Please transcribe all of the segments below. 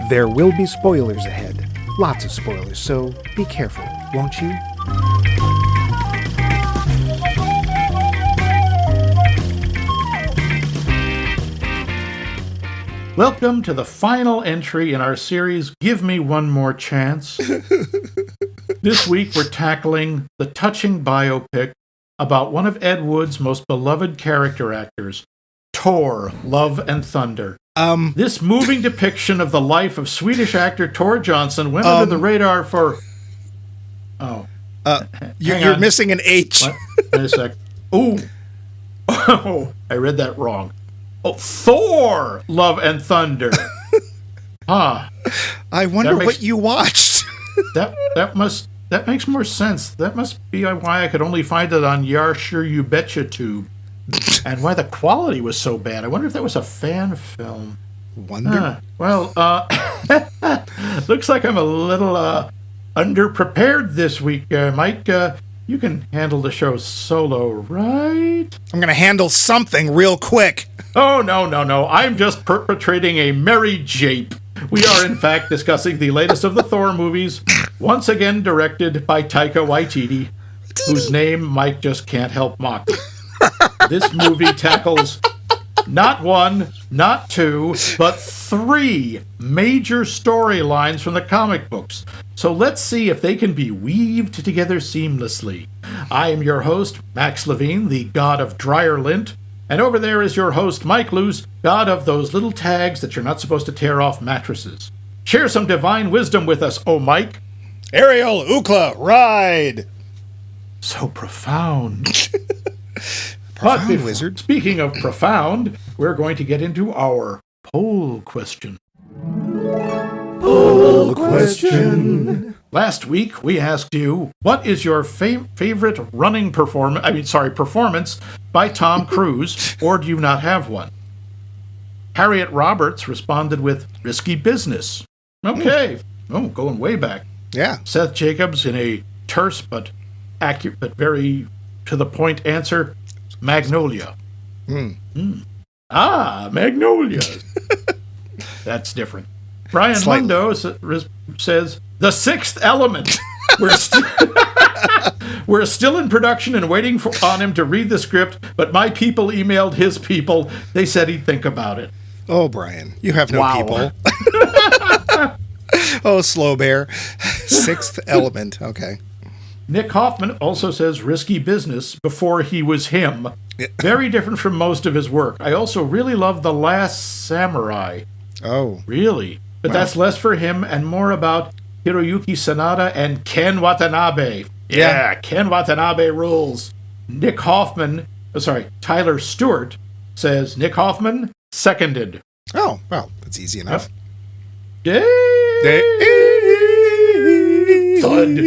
There will be spoilers ahead. Lots of spoilers, so be careful, won't you? Welcome to the final entry in our series, Give Me One More Chance. This week we're tackling the touching biopic about one of Ed Wood's most beloved character actors, Thor, Love and Thunder. This moving depiction of the life of Swedish actor Thor Johnson went under the radar for... You're missing an H. What? Wait a sec. Ooh. Oh, I read that wrong. Oh, Thor, Love and Thunder. I wonder what you watched. That makes more sense. That must be why I could only find it on Yar Sure You Betcha Tube. And why the quality was so bad. I wonder if that was a fan film. Wonder? Looks like I'm a little underprepared this week. Mike, you can handle the show solo, right? I'm going to handle something real quick. Oh, no. I'm just perpetrating a merry jape. We are, in fact, discussing the latest of the Thor movies, once again directed by Taika Waititi, whose name Mike just can't help mocking. This movie tackles not one, not two, but three major storylines from the comic books. So let's see if they can be weaved together seamlessly. I am your host, Max Levine, the god of dryer lint, and over there is your host, Mike Luce, god of those little tags that you're not supposed to tear off mattresses. Share some divine wisdom with us, oh Mike. Ariel, Ookla, ride! So profound. Profound, wizard. Speaking of profound, we're going to get into our poll question. Poll question. Last week, we asked you, what is your favorite running performance by Tom Cruise, or do you not have one? Harriet Roberts responded with Risky Business. Okay. Going way back. Yeah. Seth Jacobs in a terse but accurate but very to-the-point answer, Magnolia. Magnolia. That's different. Brian Mundo says, The Sixth Element. We're still in production and waiting on him to read the script, but my people emailed his people. They said he'd think about it. Oh, Brian, you have no people. Oh, Slow Bear. Sixth Element. Okay. Nick Hoffman also says Risky Business before he was him. Very different from most of his work. I also really love The Last Samurai. Oh. Really? But that's less for him and more about Hiroyuki Sanada and Ken Watanabe. Yeah, Ken Watanabe rules. Tyler Stewart says Nick Hoffman, seconded. Oh, well, that's easy enough. Dave Thud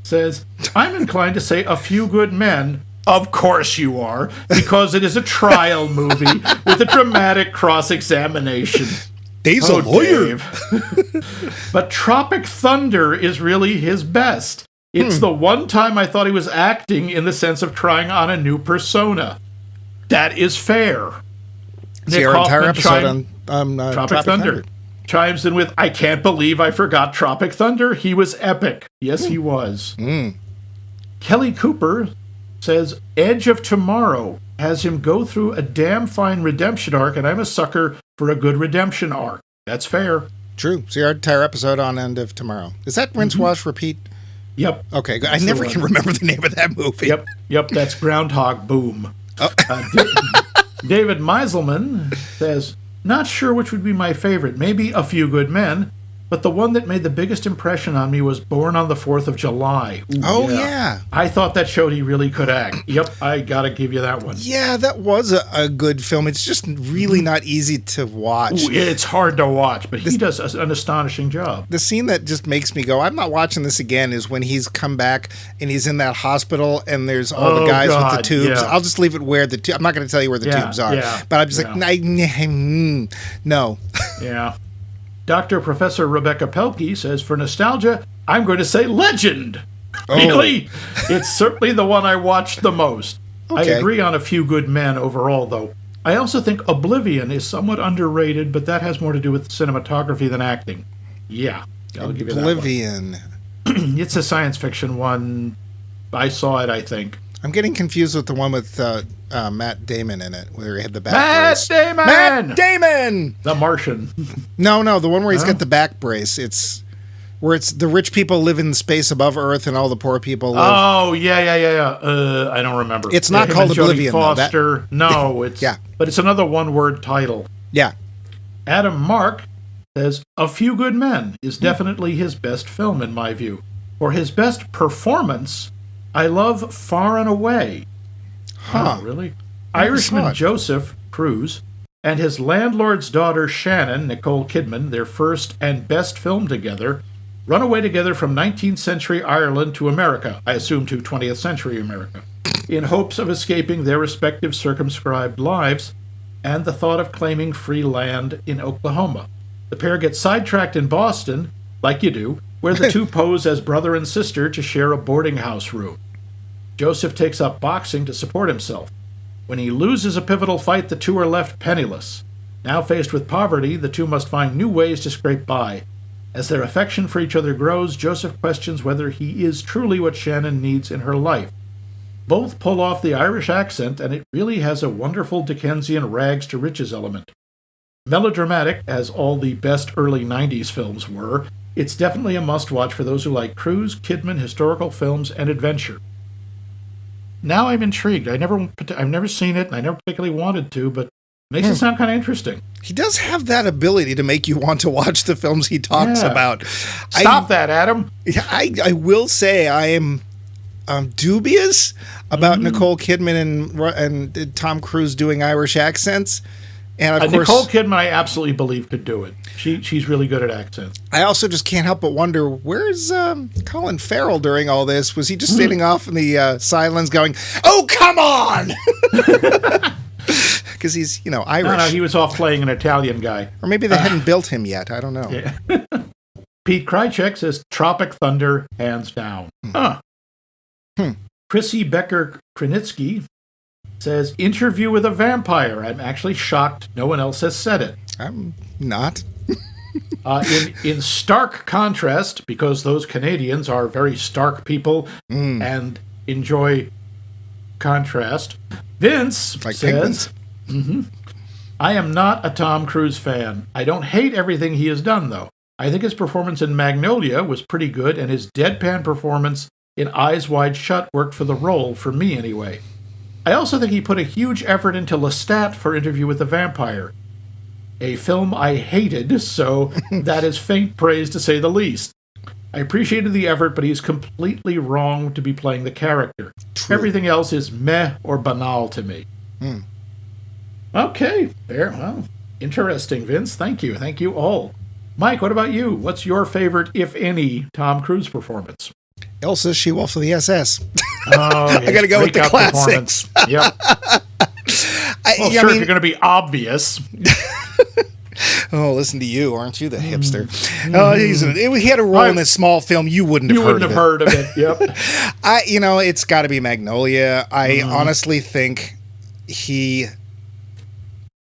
says, I'm inclined to say A Few Good Men. Of course you are, because it is a trial movie with a dramatic cross-examination. Dave's a lawyer. But Tropic Thunder is really his best. It's the one time I thought he was acting in the sense of trying on a new persona. That is fair. Nick Hoffman entire episode on Tropic Thunder chimes in with, I can't believe I forgot Tropic Thunder. He was epic. Yes, he was. Kelly Cooper says, Edge of Tomorrow has him go through a damn fine redemption arc, and I'm a sucker for a good redemption arc. That's fair. True. See our entire episode on End of Tomorrow. Is that Rinse, Wash, Repeat? Yep. Okay, I never can remember the name of that movie. Yep, that's Groundhog Boom. Oh. David Meiselman says, not sure which would be my favorite. Maybe A Few Good Men, but the one that made the biggest impression on me was Born on the 4th of July. Ooh, yeah. I thought that showed he really could act. Yep, I gotta give you that one. Yeah, that was a good film. It's just really not easy to watch. Ooh, it's hard to watch, but he does an astonishing job. The scene that just makes me go, I'm not watching this again, is when he's come back and he's in that hospital and there's all the guys with the tubes. Yeah. I'll just leave it where the tubes, I'm not going to tell you where the tubes are. Yeah, but I'm just like, no. Yeah. Dr. Professor Rebecca Pelkey says, for nostalgia, I'm going to say Legend. Really? It's certainly the one I watched the most. Okay. I agree on A Few Good Men overall, though. I also think Oblivion is somewhat underrated, but that has more to do with cinematography than acting. Yeah, I'll give you that one. Oblivion. It's a science fiction one. I saw it, I think. I'm getting confused with the one with Matt Damon in it, where he had the back brace. Matt Damon! The Martian. No, the one where he's got the back brace. It's where it's the rich people live in space above Earth and all the poor people live. Oh, yeah. I don't remember. It's not called Oblivion, Foster. No, it's... Yeah. But it's another one-word title. Yeah. Adam Mark says, A Few Good Men is definitely his best film, in my view. For his best performance, I love Far and Away. Huh. Oh, really? Irishman Joseph Cruz and his landlord's daughter Shannon, Nicole Kidman, their first and best film together, run away together from 19th century Ireland to America, I assume to 20th century America, in hopes of escaping their respective circumscribed lives and the thought of claiming free land in Oklahoma. The pair get sidetracked in Boston, like you do, where the two pose as brother and sister to share a boarding house room. Joseph takes up boxing to support himself. When he loses a pivotal fight, the two are left penniless. Now faced with poverty, the two must find new ways to scrape by. As their affection for each other grows, Joseph questions whether he is truly what Shannon needs in her life. Both pull off the Irish accent, and it really has a wonderful Dickensian rags-to-riches element. Melodramatic, as all the best early 90s films were, it's definitely a must-watch for those who like Cruise, Kidman, historical films, and adventure. Now I'm intrigued. I've never seen it, and I never particularly wanted to, but it makes it sound kind of interesting. He does have that ability to make you want to watch the films he talks about. Stop that, Adam. I will say I am dubious about Nicole Kidman and Tom Cruise doing Irish accents. And of course, Nicole Kidman, I absolutely believe, could do it. She's really good at accents. I also just can't help but wonder, where's Colin Farrell during all this? Was he just standing off in the sidelines going, "Oh, come on"? Because he's, Irish. No, he was off playing an Italian guy. Or maybe they hadn't built him yet. I don't know. Yeah. Pete Krychek says Tropic Thunder, hands down. Chrissy Becker-Krenitsky says Interview with a Vampire. I'm actually shocked no one else has said it. I'm not. In stark contrast, because those Canadians are very stark people and enjoy contrast, Vince says, I am not a Tom Cruise fan. I don't hate everything he has done, though. I think his performance in Magnolia was pretty good, and his deadpan performance in Eyes Wide Shut worked for the role, for me anyway. I also think he put a huge effort into Lestat for Interview with the Vampire, a film I hated, so that is faint praise to say the least. I appreciated the effort, but he's completely wrong to be playing the character. True. Everything else is meh or banal to me. Okay, fair. Well, interesting, Vince. Thank you. Thank you all. Mike, what about you? What's your favorite, if any, Tom Cruise performance? Elsa, She-Wolf of the SS. Oh, I got to go with the classics. Yep. If you're going to be obvious. Oh, listen to you. Aren't you the hipster? He had a role in this small film. You wouldn't have heard of it. Yep. It's got to be Magnolia. I honestly think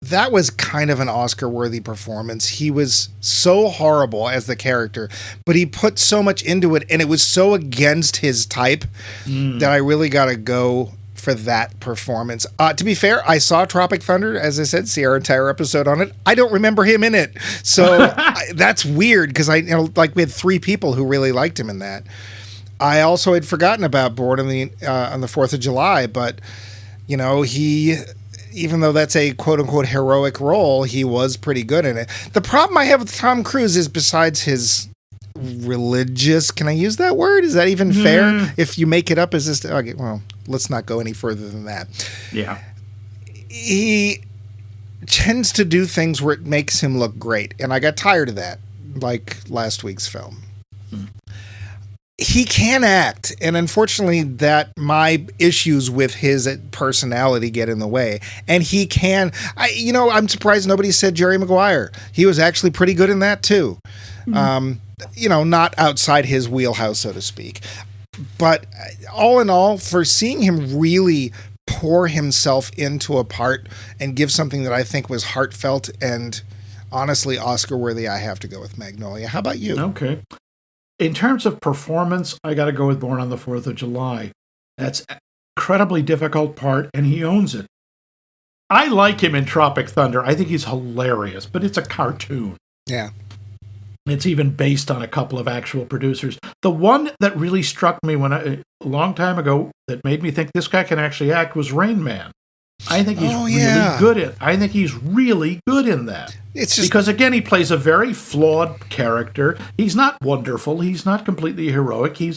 that was kind of an Oscar-worthy performance. He was so horrible as the character, but he put so much into it, and it was so against his type that I really got to go for that performance. To be fair, I saw Tropic Thunder, as I said, see our entire episode on it. I don't remember him in it, so that's weird because we had 3 people who really liked him in that. I also had forgotten about Born on the 4th of July, but he. Even though that's a quote-unquote heroic role, he was pretty good in it. The problem I have with Tom Cruise is, besides his religious... Can I use that word? Is that even fair? If you make it up as this... Okay, well, let's not go any further than that. Yeah. He tends to do things where it makes him look great, and I got tired of that, like last week's film. He can act, and unfortunately my issues with his personality get in the way. And he can, I'm surprised nobody said Jerry Maguire. He was actually pretty good in that too. Not outside his wheelhouse, so to speak. But all in all, for seeing him really pour himself into a part and give something that I think was heartfelt and honestly Oscar-worthy, I have to go with Magnolia. How about you? Okay. In terms of performance, I got to go with Born on the 4th of July. That's an incredibly difficult part, and he owns it. I like him in Tropic Thunder. I think he's hilarious, but it's a cartoon. Yeah. It's even based on a couple of actual producers. The one that really struck me a long time ago that made me think this guy can actually act was Rain Man. I think he's really good at. I think he's really good in that. It's just because again, he plays a very flawed character. He's not wonderful. He's not completely heroic. He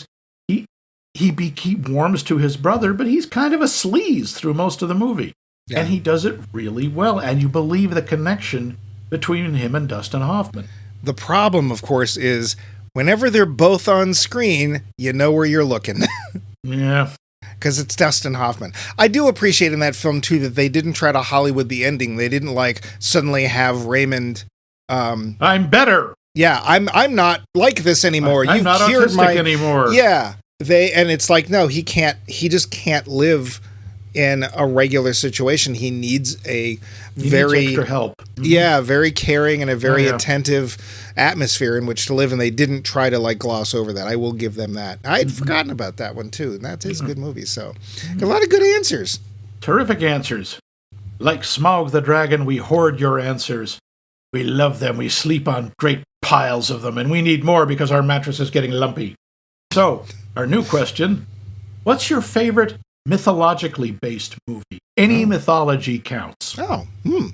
warms to his brother, but he's kind of a sleaze through most of the movie, and he does it really well. And you believe the connection between him and Dustin Hoffman. The problem, of course, is whenever they're both on screen, you know where you're looking. Yeah. Because it's Dustin Hoffman. I do appreciate in that film, too, that they didn't try to Hollywood the ending. They didn't, suddenly have Raymond... I'm better. Yeah, I'm not like this anymore. I'm not autistic anymore. Yeah. And it's like, no, he just can't live in a regular situation. He needs needs extra help. Yeah, very caring and a very attentive atmosphere in which to live, and they didn't try to gloss over that. I will give them that. I had forgotten about that one too, and that is a good movie. So, a lot of good answers. Terrific answers. Like Smaug the Dragon, we hoard your answers. We love them. We sleep on great piles of them, and we need more because our mattress is getting lumpy. So, our new question: what's your favorite mythologically-based movie? Any mythology counts. Oh,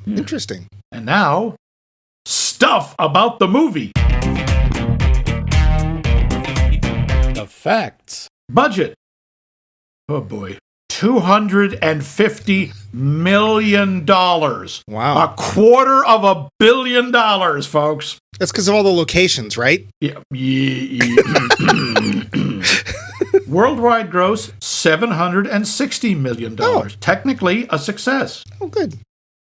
interesting. And now, stuff about the movie. The facts. Budget. Oh boy. $250 million. Wow. $250 million, folks. That's because of all the locations, right? Yeah. Worldwide gross, $760 million. Oh. Technically a success. Oh, good.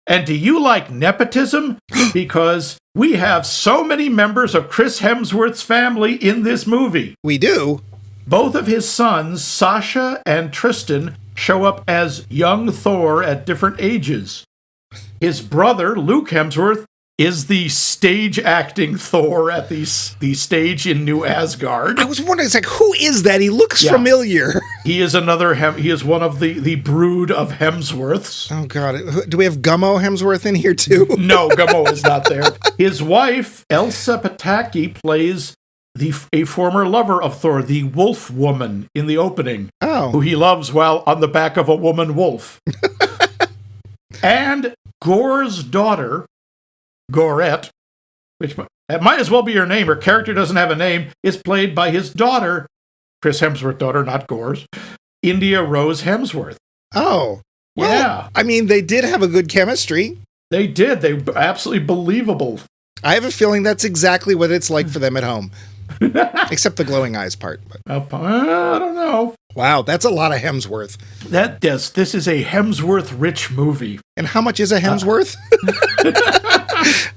And do you like nepotism? Because we have so many members of Chris Hemsworth's family in this movie. We do. Both of his sons, Sasha and Tristan, show up as young Thor at different ages. His brother, Luke Hemsworth, is the stage acting Thor at the stage in New Asgard. I was wondering, who is that? He looks familiar. He is he is one of the brood of Hemsworths. Oh, God. Do we have Gummo Hemsworth in here, too? No, Gummo is not there. His wife, Elsa Pataki, plays a former lover of Thor, the wolf woman in the opening, who he loves while on the back of a woman wolf. And Gor's daughter, Gorette, which might as well be her name, her character doesn't have a name, is played by his daughter, Chris Hemsworth's daughter, not Gor's, India Rose Hemsworth. Oh. Well, yeah. I mean, they did have a good chemistry. They did. They were absolutely believable. I have a feeling that's exactly what it's like for them at home. Except the glowing eyes part. I don't know. Wow, that's a lot of Hemsworth. This is a Hemsworth-rich movie. And how much is a Hemsworth?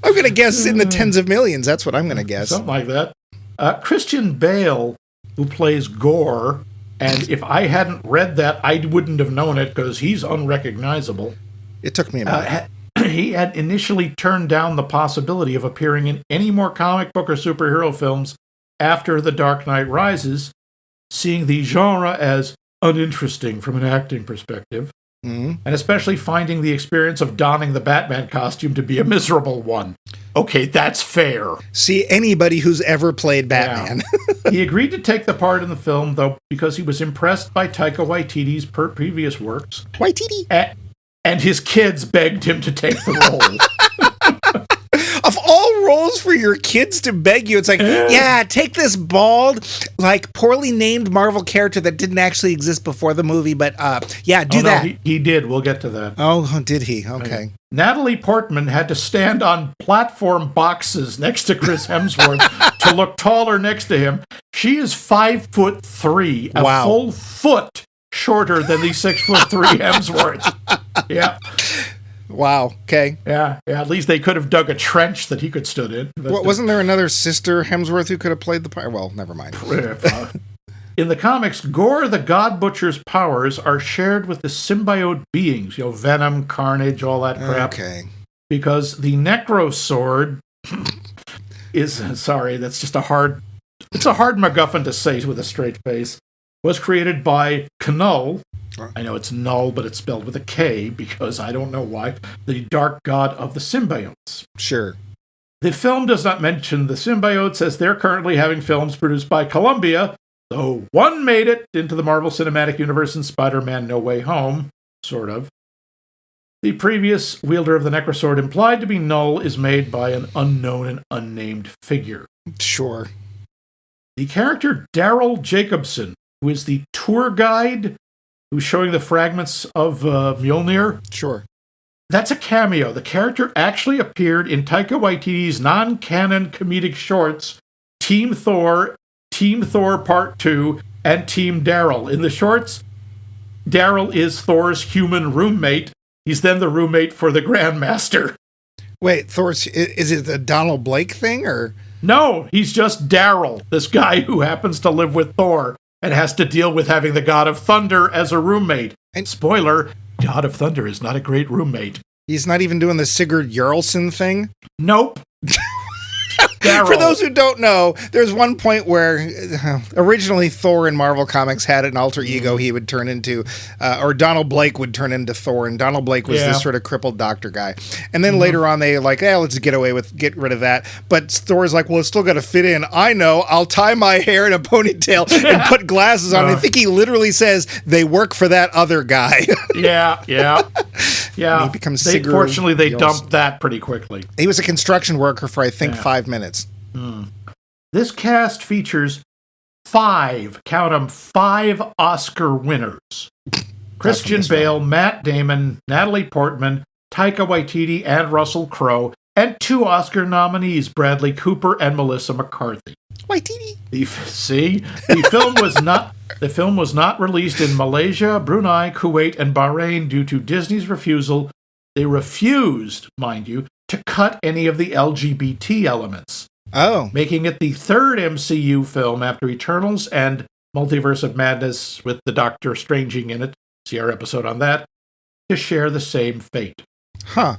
I'm going to guess in the tens of millions. That's what I'm going to guess. Something like that. Christian Bale, who plays Gore, and if I hadn't read that, I wouldn't have known it because he's unrecognizable. It took me a minute. He had initially turned down the possibility of appearing in any more comic book or superhero films after The Dark Knight Rises, seeing the genre as uninteresting from an acting perspective, and especially finding the experience of donning the Batman costume to be a miserable one. Okay, that's fair. See, anybody who's ever played Batman. Yeah. He agreed to take the part in the film, though, because he was impressed by Taika Waititi's previous works. Waititi? And his kids begged him to take the role. Of all roles for your kids to beg you, it's take this bald, poorly named Marvel character that didn't actually exist before the movie, but do that. No, he did. We'll get to that. Oh, did he? Okay. Natalie Portman had to stand on platform boxes next to Chris Hemsworth to look taller next to him. She is 5'3", a full foot shorter than the 6'3" Hemsworth. Yeah. Wow. Okay. Yeah. At least they could have dug a trench that he could stood in. Wasn't there another sister Hemsworth who could have played the part? Well, never mind. In the comics, Gore the God Butcher's powers are shared with the symbiote beings, Venom, Carnage, all that crap. Okay. Because the Necro Sword is, sorry, that's just it's a hard MacGuffin to say with a straight face, was created by Knull. I know it's Null, but it's spelled with a K because I don't know why. The dark god of the symbiotes. Sure. The film does not mention the symbiotes as they're currently having films produced by Columbia, though one made it into the Marvel Cinematic Universe in Spider-Man No Way Home, sort of. The previous wielder of the Necrosword, implied to be Null, is made by an unknown and unnamed figure. Sure. The character Daryl Jacobson, who is the tour guide who's showing the fragments of Mjolnir. Sure. That's a cameo. The character actually appeared in Taika Waititi's non-canon comedic shorts, Team Thor Part 2, and Team Daryl. In the shorts, Daryl is Thor's human roommate. He's then the roommate for the Grandmaster. Wait, is it the Donald Blake thing, or? No, he's just Daryl, this guy who happens to live with Thor and has to deal with having the God of Thunder as a roommate. And spoiler, God of Thunder is not a great roommate. He's not even doing the Sigurd Jarlson thing? Nope. For those who don't know, there's one point where originally Thor in Marvel Comics had an alter ego he would turn into, or Donald Blake would turn into Thor, and Donald Blake was this sort of crippled doctor guy. And then later on, they let's get rid of that. But Thor's like, well, it's still got to fit in. I know, I'll tie my hair in a ponytail and put glasses on. I think he literally says they work for that other guy. Yeah. He becomes Sigurd. Fortunately, they dumped that pretty quickly. He was a construction worker for, I think, 5 minutes. This cast features 5 Oscar winners. Christian Bale, Matt Damon, Natalie Portman, Taika Waititi, and Russell Crowe, and 2 Oscar nominees, Bradley Cooper and Melissa McCarthy. Waititi. The film was not released in Malaysia, Brunei, Kuwait, and Bahrain due to Disney's refusal. They refused, mind you, to cut any of the LGBT elements. Oh. Making it the 3rd MCU film after Eternals and Multiverse of Madness with the Doctor Stranging in it, see our episode on that, to share the same fate. Huh.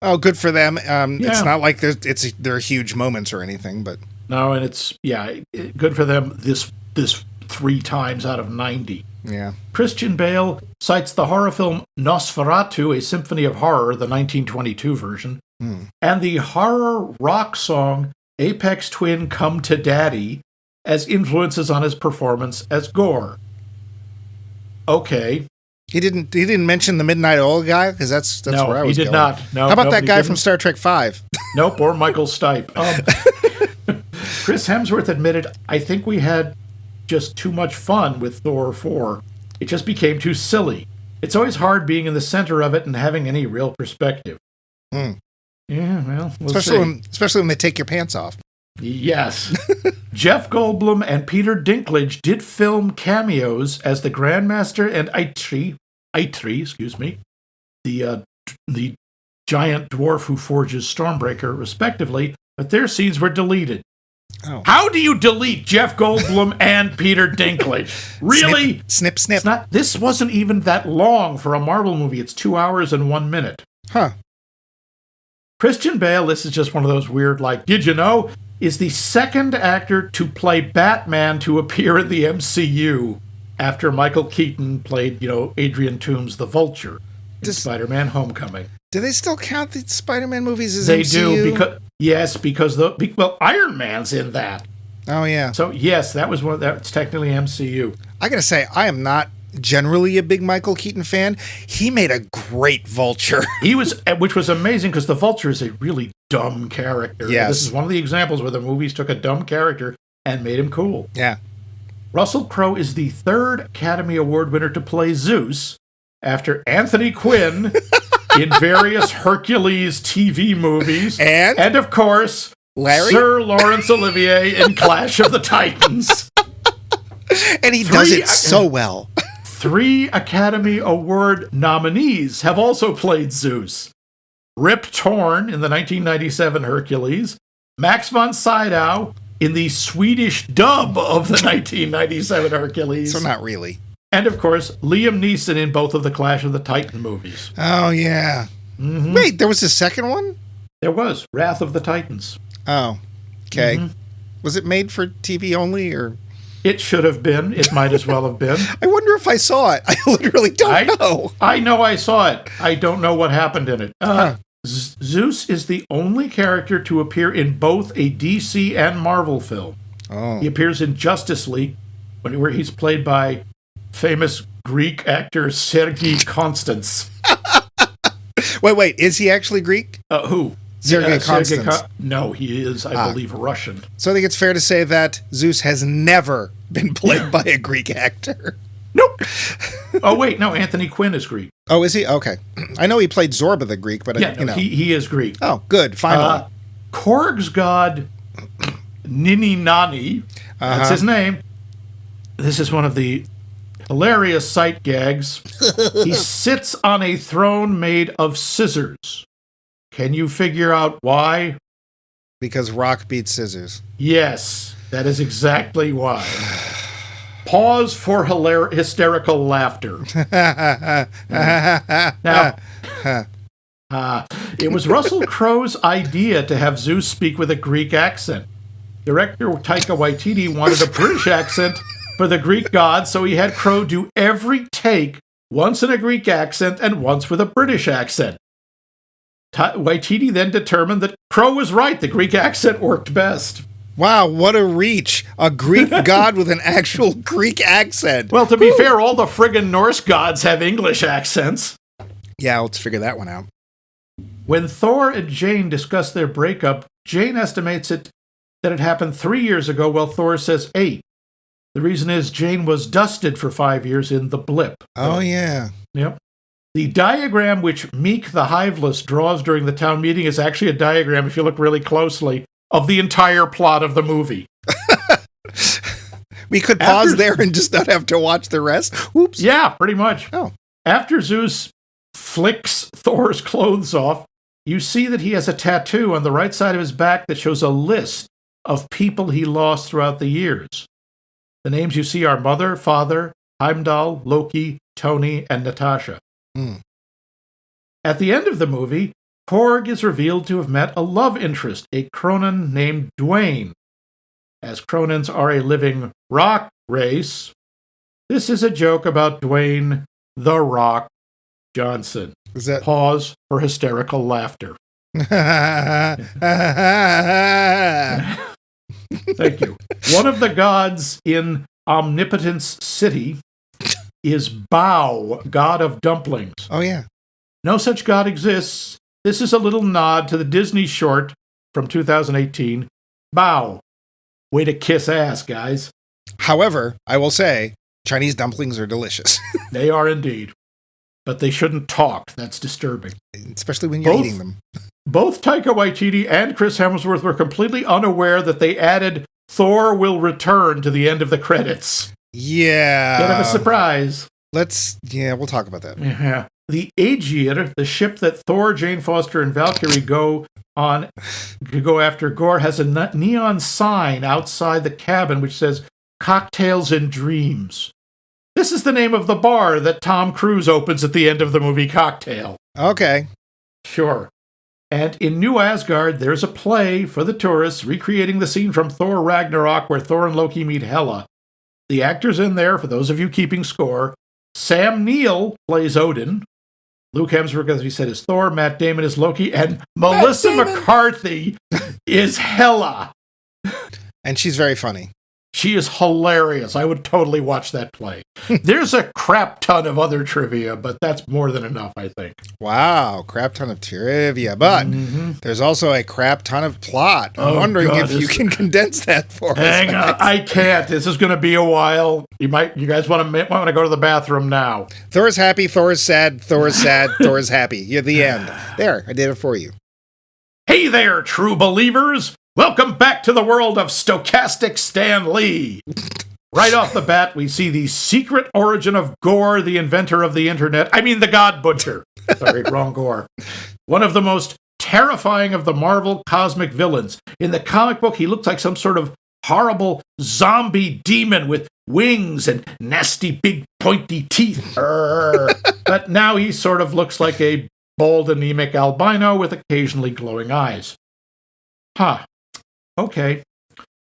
Oh, good for them. It's not like they're huge moments or anything, but... No, and it's, good for them this 3 times out of 90. Yeah. Christian Bale cites the horror film Nosferatu, A Symphony of Horror, the 1922 version, and the horror rock song Apex Twin Come to Daddy as influences on his performance as Gore. Okay. He didn't mention the Midnight Oil guy, because that's no, where I was going. No, he did not. No, how about that guy from Star Trek V? Nope, or Michael Stipe. Chris Hemsworth admitted, I think we had just too much fun with Thor 4. It just became too silly. It's always hard being in the center of it and having any real perspective. Yeah, well, especially when they take your pants off. Yes. Jeff Goldblum and Peter Dinklage did film cameos as the Grandmaster and Eitri, the giant dwarf who forges Stormbreaker, respectively, but their scenes were deleted. Oh. How do you delete Jeff Goldblum and Peter Dinklage? Really? Snip. This wasn't even that long for a Marvel movie. It's 2 hours and 1 minute. Huh. Christian Bale, this is just one of those weird, did you know, is the 2nd actor to play Batman to appear in the MCU after Michael Keaton played, Adrian Toomes the Vulture in Spider-Man Homecoming. Do they still count the Spider-Man movies as they MCU? They do, because Iron Man's in that. Oh, yeah. So, yes, that's technically MCU. I gotta say, I am not generally a big Michael Keaton fan. He made a great Vulture. Which was amazing because the Vulture is a really dumb character. Yes. This is one of the examples where the movies took a dumb character and made him cool. Yeah. Russell Crowe is the 3rd Academy Award winner to play Zeus after Anthony Quinn in various Hercules TV movies. And of course, Larry? Sir Laurence Olivier in Clash of the Titans. And he does it so well. 3 Academy Award nominees have also played Zeus. Rip Torn in the 1997 Hercules, Max von Sydow, in the Swedish dub of the 1997 Hercules. So not really. And, of course, Liam Neeson in both of the Clash of the Titan movies. Oh, yeah. Mm-hmm. Wait, there was a second one? There was. Wrath of the Titans. Oh, okay. Mm-hmm. Was it made for TV only, or...? It should have been. It might as well have been. I wonder if I saw it. I literally don't know. I know I saw it. I don't know what happened in it. Zeus is the only character to appear in both a DC and Marvel film. Oh. He appears in Justice League, where he's played by famous Greek actor Sergei Konstans. Wait. Is he actually Greek? Who? Sergei Konstans. No, he is, I believe, Russian. So I think it's fair to say that Zeus has never been played by a Greek actor. Nope. Oh, wait, no, Anthony Quinn is Greek. Oh, is he? Okay. I know he played Zorba the Greek, but he is Greek. Oh, good. Finally. Korg's god, Nini Nani, that's his name. This is one of the hilarious sight gags. He sits on a throne made of scissors. Can you figure out why? Because rock beats scissors. Yes, that is exactly why. Pause for hysterical laughter. Now, it was Russell Crowe's idea to have Zeus speak with a Greek accent. Director Taika Waititi wanted a British accent for the Greek god, so he had Crowe do every take once in a Greek accent and once with a British accent. Waititi then determined that Crowe was right. The Greek accent worked best. Wow, what a reach. A Greek god with an actual Greek accent. Well, to be fair, all the friggin' Norse gods have English accents. Yeah, let's figure that one out. When Thor and Jane discuss their breakup, Jane estimates that it happened 3 years ago, while Thor says 8. The reason is Jane was dusted for 5 years in The Blip. Oh, yeah. Yep. The diagram which Meek the Hiveless draws during the town meeting is actually a diagram, if you look really closely, of the entire plot of the movie. We could pause there and just not have to watch the rest? Oops. Yeah, pretty much. Oh. After Zeus flicks Thor's clothes off, you see that he has a tattoo on the right side of his back that shows a list of people he lost throughout the years. The names you see are Mother, Father, Heimdall, Loki, Tony, and Natasha. At the end of the movie, Korg is revealed to have met a love interest, a Cronan named Dwayne. As Cronans are a living rock race, this is a joke about Dwayne The Rock Johnson. Pause for hysterical laughter. Thank you. One of the gods in Omnipotence City is Bao, god of dumplings. Oh, yeah. No such god exists. This is a little nod to the Disney short from 2018, Bao. Way to kiss ass, guys. However, I will say, Chinese dumplings are delicious. They are indeed. But they shouldn't talk. That's disturbing. Especially when you're eating them. Both Taika Waititi and Chris Hemsworth were completely unaware that they added Thor will return to the end of the credits. Yeah. Bit of a surprise. We'll talk about that. Yeah. The Aegir, the ship that Thor, Jane Foster, and Valkyrie go on to go after Gore, has a neon sign outside the cabin which says Cocktails and Dreams. This is the name of the bar that Tom Cruise opens at the end of the movie Cocktail. Okay. Sure. And in New Asgard, there's a play for the tourists recreating the scene from Thor Ragnarok where Thor and Loki meet Hela. The actors in there, for those of you keeping score, Sam Neill plays Odin. Luke Hemsworth, as we said, is Thor. Matt Damon is Loki. And Melissa McCarthy is Hela. And she's very funny. She is hilarious. I would totally watch that play. There's a crap ton of other trivia, but that's more than enough, I think. Wow, crap ton of trivia. But there's also a crap ton of plot. I'm wondering if you can condense that for us. Hang on, I can't. This is going to be a while. You guys want to go to the bathroom now. Thor is happy, Thor is sad, Thor is sad, Thor is happy. You're the end. There, I did it for you. Hey there, true believers. Welcome back to the world of stochastic Stan Lee. Right off the bat, we see the secret origin of Gore, the inventor of the internet. I mean, the God Butcher. Sorry, wrong Gore. One of the most terrifying of the Marvel cosmic villains. In the comic book, he looks like some sort of horrible zombie demon with wings and nasty big pointy teeth. But now he sort of looks like a bald, anemic albino with occasionally glowing eyes. Okay.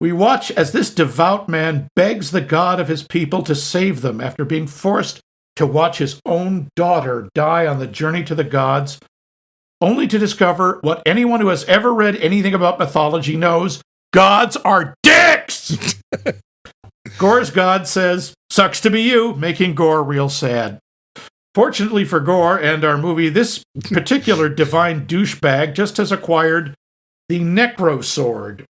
We watch as this devout man begs the God of his people to save them after being forced to watch his own daughter die on the journey to the gods, only to discover what anyone who has ever read anything about mythology knows: gods are dicks! Gore's god says, "Sucks to be you," making Gore real sad. Fortunately for Gore and our movie, this particular divine douchebag just has acquired the Necro Sword.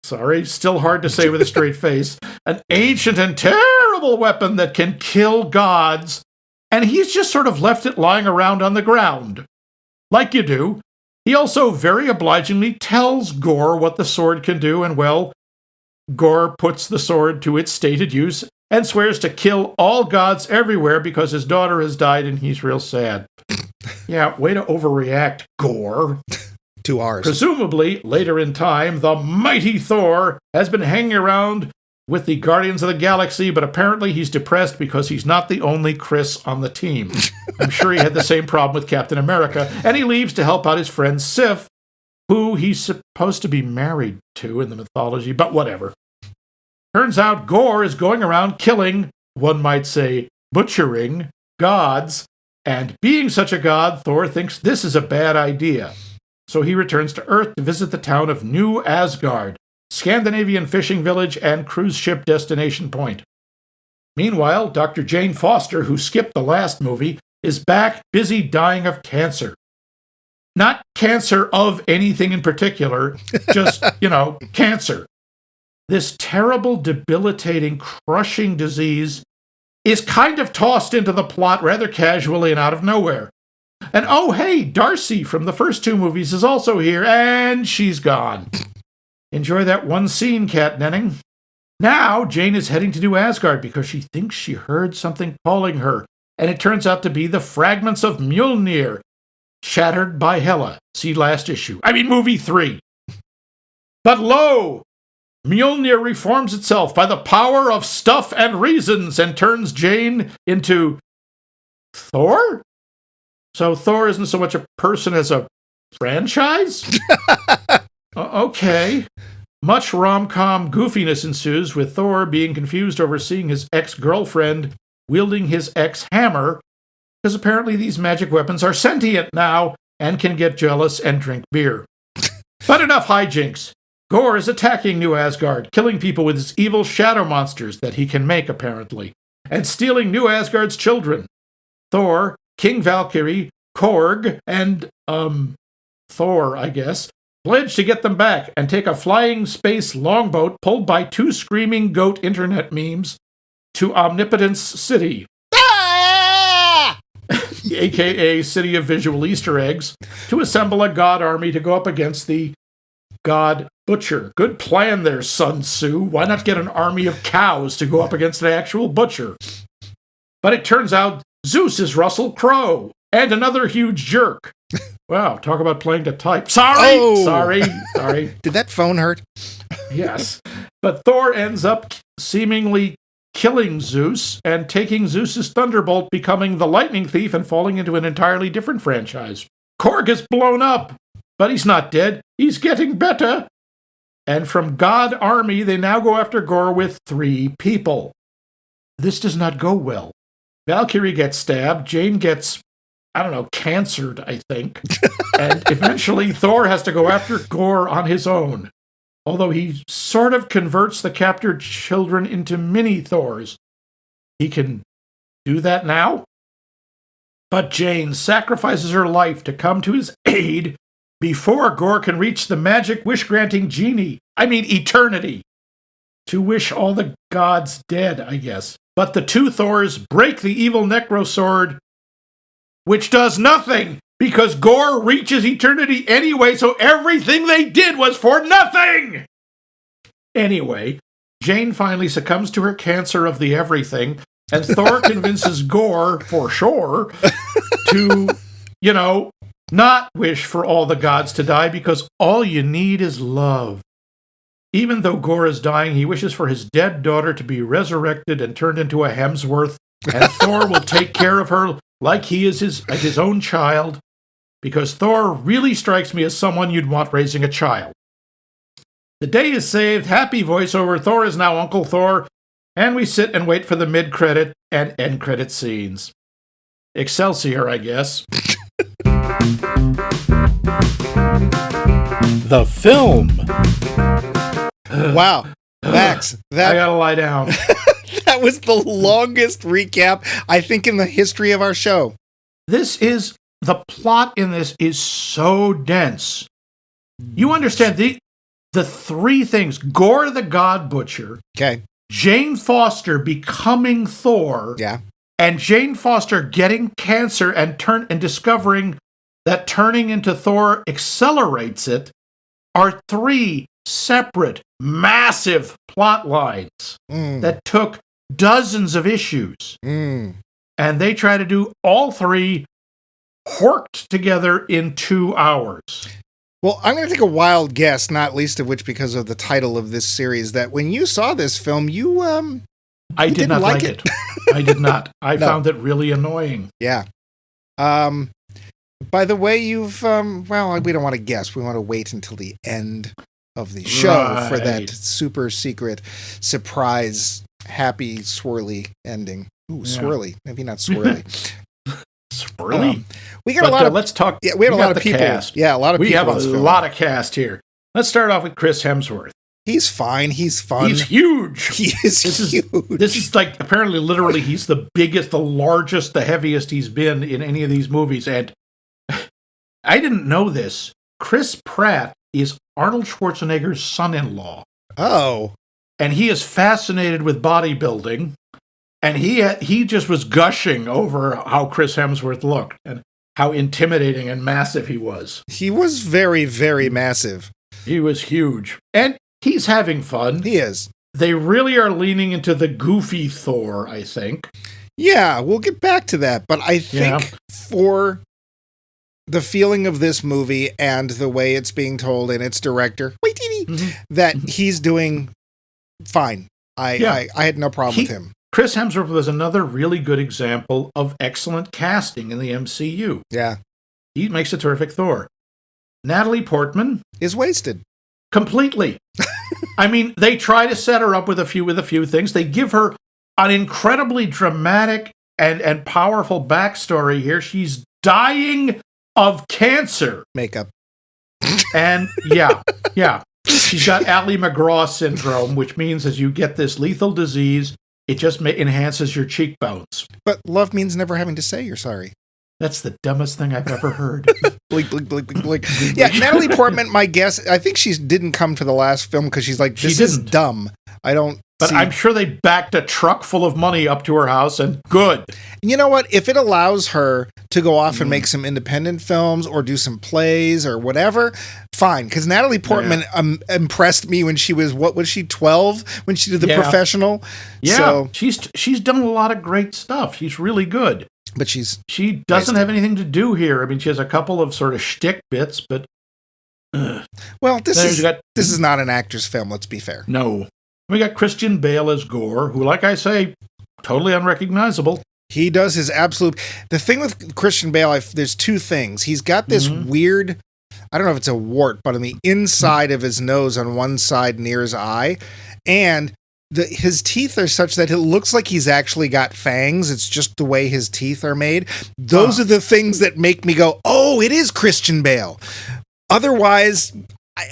Sorry, still hard to say with a straight face. An ancient and terrible weapon that can kill gods, and he's just sort of left it lying around on the ground. Like you do. He also very obligingly tells Gore what the sword can do, and well, Gore puts the sword to its stated use and swears to kill all gods everywhere because his daughter has died and he's real sad. Yeah, way to overreact, Gore. 2 R's. Presumably, later in time, the mighty Thor has been hanging around with the Guardians of the Galaxy, but apparently he's depressed because he's not the only Chris on the team. I'm sure he had the same problem with Captain America, and he leaves to help out his friend Sif, who he's supposed to be married to in the mythology, but whatever. Turns out Gore is going around killing, one might say, butchering, gods, and being such a god, Thor thinks this is a bad idea. So he returns to Earth to visit the town of New Asgard, Scandinavian fishing village and cruise ship destination point. Meanwhile, Dr. Jane Foster, who skipped the last movie, is back busy dying of cancer. Not cancer of anything in particular, just, cancer. This terrible, debilitating, crushing disease is kind of tossed into the plot rather casually and out of nowhere. And oh, hey, Darcy from the first 2 movies is also here, and she's gone. Enjoy that one scene, Kat Nenning. Now, Jane is heading to New Asgard because she thinks she heard something calling her, and it turns out to be the fragments of Mjolnir, shattered by Hela. See last issue. Movie 3. But lo! Mjolnir reforms itself by the power of stuff and reasons and turns Jane into Thor? So Thor isn't so much a person as a franchise? Okay. Much rom-com goofiness ensues, with Thor being confused over seeing his ex-girlfriend wielding his ex-hammer, because apparently these magic weapons are sentient now and can get jealous and drink beer. But enough hijinks. Gore is attacking New Asgard, killing people with his evil shadow monsters that he can make, apparently, and stealing New Asgard's children. Thor, King Valkyrie, Korg, and, Thor, I guess, pledge to get them back and take a flying space longboat pulled by 2 screaming goat internet memes to Omnipotence City, aka City of Visual Easter Eggs, to assemble a god army to go up against the god butcher. Good plan there, Sun Tzu. Why not get an army of cows to go up against the actual butcher? But it turns out Zeus is Russell Crowe, and another huge jerk. Wow, talk about playing to type. Sorry. Did that phone hurt? Yes. But Thor ends up seemingly killing Zeus and taking Zeus's thunderbolt, becoming the lightning thief and falling into an entirely different franchise. Korg is blown up, but he's not dead. He's getting better. And from God Army, they now go after Gore with 3 people. This does not go well. Valkyrie gets stabbed. Jane gets, cancered, I think. And eventually Thor has to go after Gore on his own. Although he sort of converts the captured children into mini Thors. He can do that now? But Jane sacrifices her life to come to his aid before Gore can reach the magic wish-granting genie. Eternity. To wish all the gods dead, I guess. But the 2 Thors break the evil Necro Sword, which does nothing, because Gore reaches eternity anyway, so everything they did was for nothing! Anyway, Jane finally succumbs to her cancer of the everything, and Thor convinces Gore, for sure, to, not wish for all the gods to die, because all you need is love. Even though Gore is dying, he wishes for his dead daughter to be resurrected and turned into a Hemsworth, and Thor will take care of her like he is his own child, because Thor really strikes me as someone you'd want raising a child. The day is saved. Happy voiceover. Thor is now Uncle Thor, and we sit and wait for the mid-credit and end-credit scenes. Excelsior, I guess. The film. Wow. Max, I gotta lie down. That was the longest recap, I think, in the history of our show. The plot in this is so dense. You understand the three things: Gore the God Butcher. Okay. Jane Foster becoming Thor. Yeah. And Jane Foster getting cancer and discovering that turning into Thor accelerates it are three separate, massive plot lines that took dozens of issues. And they try to do all three horked together in 2 hours. Well, I'm going to take a wild guess, not least of which because of the title of this series, that when you saw this film, I did not like it. I did not. I found it really annoying. Yeah. By the way, you've, well, we don't want to guess. We want to wait until the end of the show for that super secret surprise, happy, swirly ending. Ooh, swirly. Maybe not swirly. Swirly. We got a lot of. Let's talk. Yeah, we had a lot of people. Cast. Yeah, a lot of people. We have a lot of cast here. Let's start off with Chris Hemsworth. He's fine. He's fun. He's huge. He is huge. This is like, apparently, literally, he's the biggest, the largest, the heaviest he's been in any of these movies. And I didn't know this. Chris Pratt is Arnold Schwarzenegger's son-in-law. Oh. And he is fascinated with bodybuilding. And he just was gushing over how Chris Hemsworth looked and how intimidating and massive he was. He was very, very massive. He was huge. And he's having fun. He is. They really are leaning into the goofy Thor, I think. Yeah, we'll get back to that. But I think for the feeling of this movie and the way it's being told and its director, that he's doing fine. I had no problem with him. Chris Hemsworth was another really good example of excellent casting in the MCU. Yeah. He makes a terrific Thor. Natalie Portman is wasted. Completely. I mean, they try to set her up with a few things. They give her an incredibly dramatic and powerful backstory here. She's dying of cancer. Makeup. And yeah. She's got Ali McGraw syndrome, which means as you get this lethal disease, it just enhances your cheekbones. But love means never having to say you're sorry. That's the dumbest thing I've ever heard. Blink, blink, blink, blink, blink. Yeah, Natalie Portman, my guess, I think she didn't come for the last film because she's like, this is dumb. I don't But I'm sure they backed a truck full of money up to her house, and good. You know what? If it allows her to go off and make some independent films or do some plays or whatever, fine. Because Natalie Portman impressed me when she was, what was she, 12? When she did The Professional? Yeah, so, she's done a lot of great stuff. She's really good. But she doesn't have anything to do here. I mean, she has a couple of sort of shtick bits, but... well, this is not an actor's film, let's be fair. No. We got Christian Bale as Gore, who, like I say, totally unrecognizable. He does his absolute... The thing with Christian Bale, there's two things. He's got this weird... I don't know if it's a wart, but on the inside of his nose on one side near his eye. And his teeth are such that it looks like he's actually got fangs. It's just the way his teeth are made. Those are the things that make me go, oh, it is Christian Bale. Otherwise...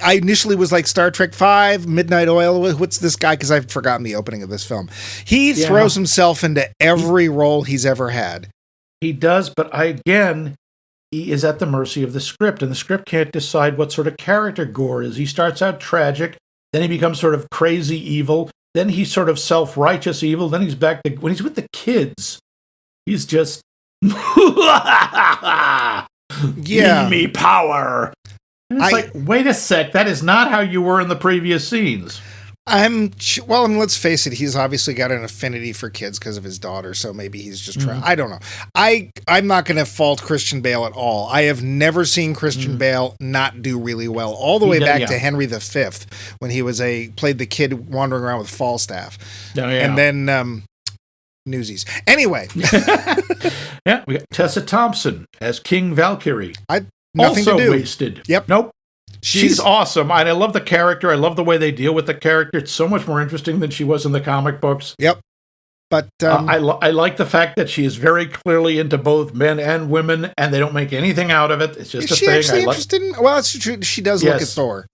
I initially was like Star Trek V, Midnight Oil. What's this guy? Because I've forgotten the opening of this film. He throws himself into every role he's ever had. He does, but he is at the mercy of the script, and the script can't decide what sort of character Gore is. He starts out tragic, then he becomes sort of crazy evil, then he's sort of self-righteous evil, then he's back to... When he's with the kids, he's just... Give me power! And it's like, wait a sec, that is not how you were in the previous scenes. Let's face it, he's obviously got an affinity for kids because of his daughter, so maybe he's just trying. I don't know. I'm not going to fault Christian Bale at all. I have never seen Christian Bale not do really well, all the way back to Henry V when he played the kid wandering around with Falstaff. And then Newsies. Anyway. Yeah, we got Tessa Thompson as King Valkyrie. Nothing also to do. Wasted. Yep. Nope. She's awesome. I love the character. I love the way they deal with the character. It's so much more interesting than she was in the comic books. Yep. But I like the fact that she is very clearly into both men and women, and they don't make anything out of it. It's just a thing. Is she actually interested in? Well, it's true. She does look at Thor.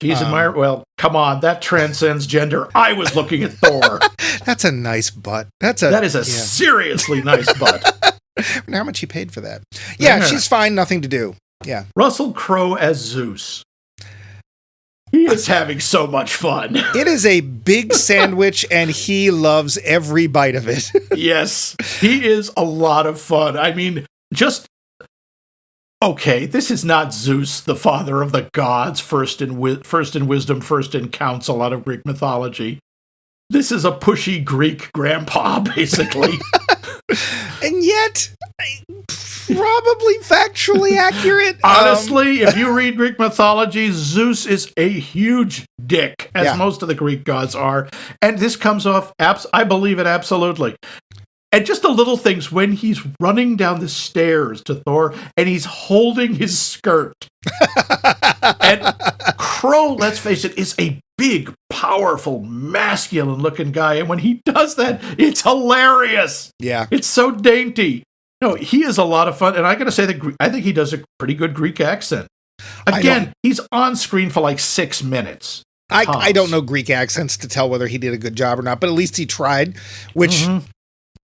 She's admired. Well, come on, that transcends gender. I was looking at Thor. That's a nice butt. That is a seriously nice butt. I wonder how much he paid for that. Yeah, she's fine. Nothing to do. Yeah. Russell Crowe as Zeus. He is having so much fun. It is a big sandwich, and he loves every bite of it. Yes, he is a lot of fun. I mean, okay, this is not Zeus, the father of the gods, first in wisdom, first in counsel out of Greek mythology. This is a pushy Greek grandpa, basically. And yet, probably factually accurate. Honestly, if you read Greek mythology, Zeus is a huge dick, as most of the Greek gods are. And this comes off, I believe it absolutely. And just the little things when he's running down the stairs to Thor and he's holding his skirt. And Crow, let's face it, is a big, powerful, masculine-looking guy. And when he does that, it's hilarious. Yeah. It's so dainty. No, he is a lot of fun. And I got to say, I think he does a pretty good Greek accent. Again, he's on screen for like 6 minutes. I don't know Greek accents to tell whether he did a good job or not, but at least he tried, which...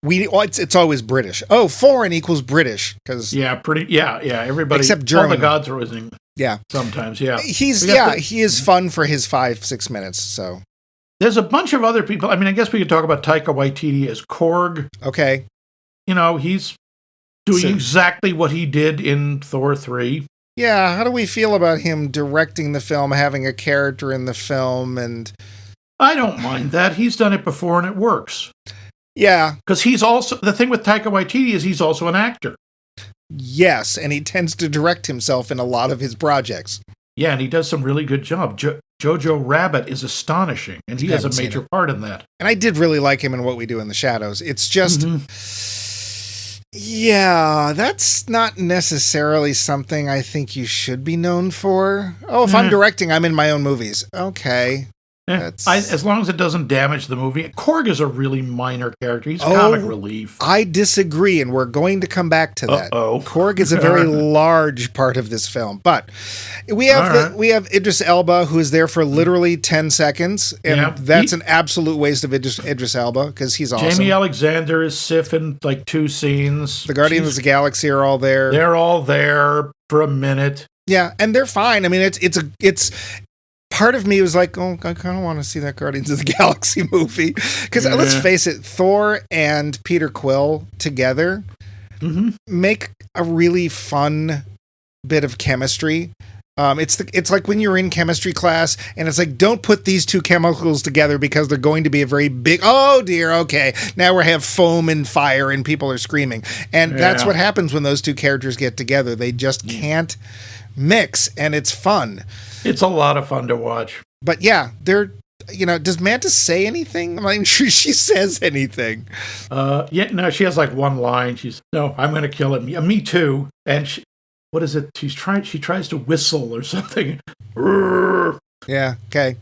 it's always British. Oh, foreign equals British because everybody except German. All the gods are using. Yeah, sometimes. He is fun for his 5-6 minutes. So there's a bunch of other people. I mean, I guess we could talk about Taika Waititi as Korg. Okay, he's doing exactly what he did in Thor 3. Yeah, how do we feel about him directing the film, having a character in the film, and I don't mind that. He's done it before and it works. Yeah. Because he's also, the thing with Taika Waititi is he's also an actor. Yes, and he tends to direct himself in a lot of his projects. Yeah, and he does some really good job. Jojo Rabbit is astonishing, and he has a major part in that. And I did really like him in What We Do in the Shadows. It's just, that's not necessarily something I think you should be known for. Oh, if I'm directing, I'm in my own movies. Okay. As long as it doesn't damage the movie. Korg is a really minor character. He's comic relief. I disagree, and we're going to come back to that. Korg is a very large part of this film. But we have Idris Elba, who is there for literally 10 seconds, and that's an absolute waste of Idris Elba, because he's awesome. Jamie Alexander is Sif in like 2 scenes. The Guardians of the Galaxy are all there. They're all there for a minute. Yeah, and they're fine. I mean, it's part of me was like, oh, I kind of want to see that Guardians of the Galaxy movie. Because let's face it, Thor and Peter Quill together make a really fun bit of chemistry. It's like when you're in chemistry class and it's like, don't put these two chemicals together because they're going to be a very big, oh dear, okay, now we have foam and fire and people are screaming. And that's what happens when those two characters get together. They just can't mix, and it's fun. It's a lot of fun to watch. But yeah, does Mantis say anything? I'm not sure she says anything. She has like one line. I'm going to kill him. Yeah, me too. And what is it? She tries to whistle or something. Yeah, okay.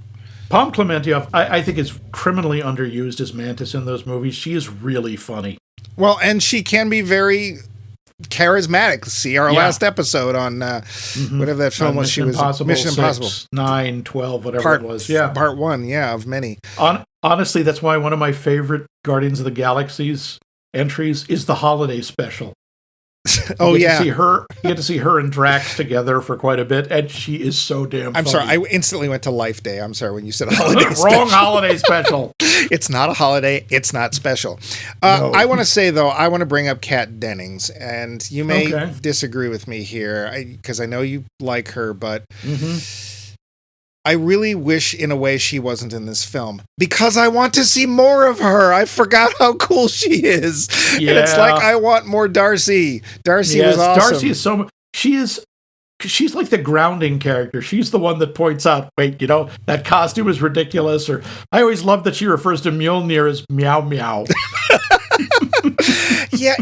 Pom Klementieff, I think, is criminally underused as Mantis in those movies. She is really funny. Well, and she can be very charismatic. See our last episode on whatever that film was. She was Mission Impossible 9, 12, whatever it was. Yeah, part 1. Yeah, of many. Honestly, that's why one of my favorite Guardians of the Galaxy's entries is the holiday special. You get to see her and Drax together for quite a bit, and she is so damn funny. I'm sorry, I instantly went to Life Day. I'm sorry when you said a holiday special. Wrong holiday special. It's not a holiday. It's not special. No. I want to say, though, I want to bring up Kat Dennings, and you may disagree with me here, because I know you like her, but I really wish, in a way, she wasn't in this film because I want to see more of her. I forgot how cool she is, and it's like I want more Darcy. Darcy was awesome. Darcy is so. She's like the grounding character. She's the one that points out, wait, that costume is ridiculous. Or I always love that she refers to Mjolnir as meow meow. Yeah,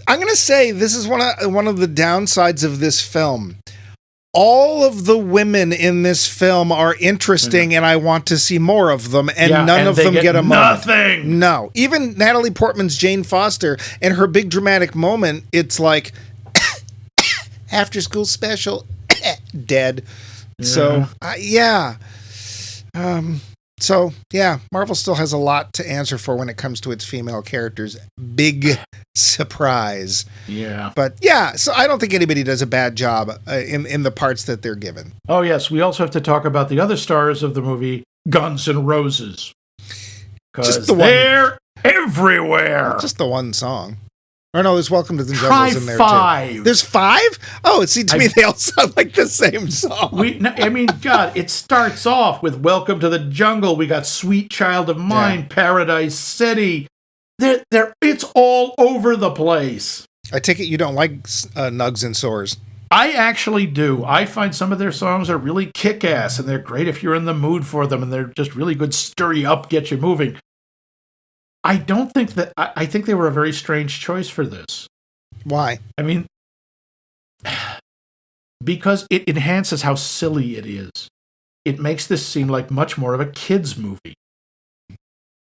I'm going to say this is one of the downsides of this film. All of the women in this film are interesting, and I want to see more of them, and none of them get a moment. Nothing. No. Even Natalie Portman's Jane Foster and her big dramatic moment, it's like, after school special, dead. So, Marvel still has a lot to answer for when it comes to its female characters. Big surprise. Yeah. But so I don't think anybody does a bad job in the parts that they're given. Oh, yes. We also have to talk about the other stars of the movie, Guns N' Roses. Because they're everywhere. Just the one song. Or no, there's Welcome to the Jungle's in there, five. Too. There's 5? Oh, to me, they all sound like the same song. God, it starts off with Welcome to the Jungle. We got Sweet Child of Mine, Paradise City. It's all over the place. I take it you don't like Nugs and Sores. I actually do. I find some of their songs are really kick-ass, and they're great if you're in the mood for them, and they're just really good, stir you up, get you moving. I don't think that... I think they were a very strange choice for this. Why? I mean, because it enhances how silly it is. It makes this seem like much more of a kid's movie.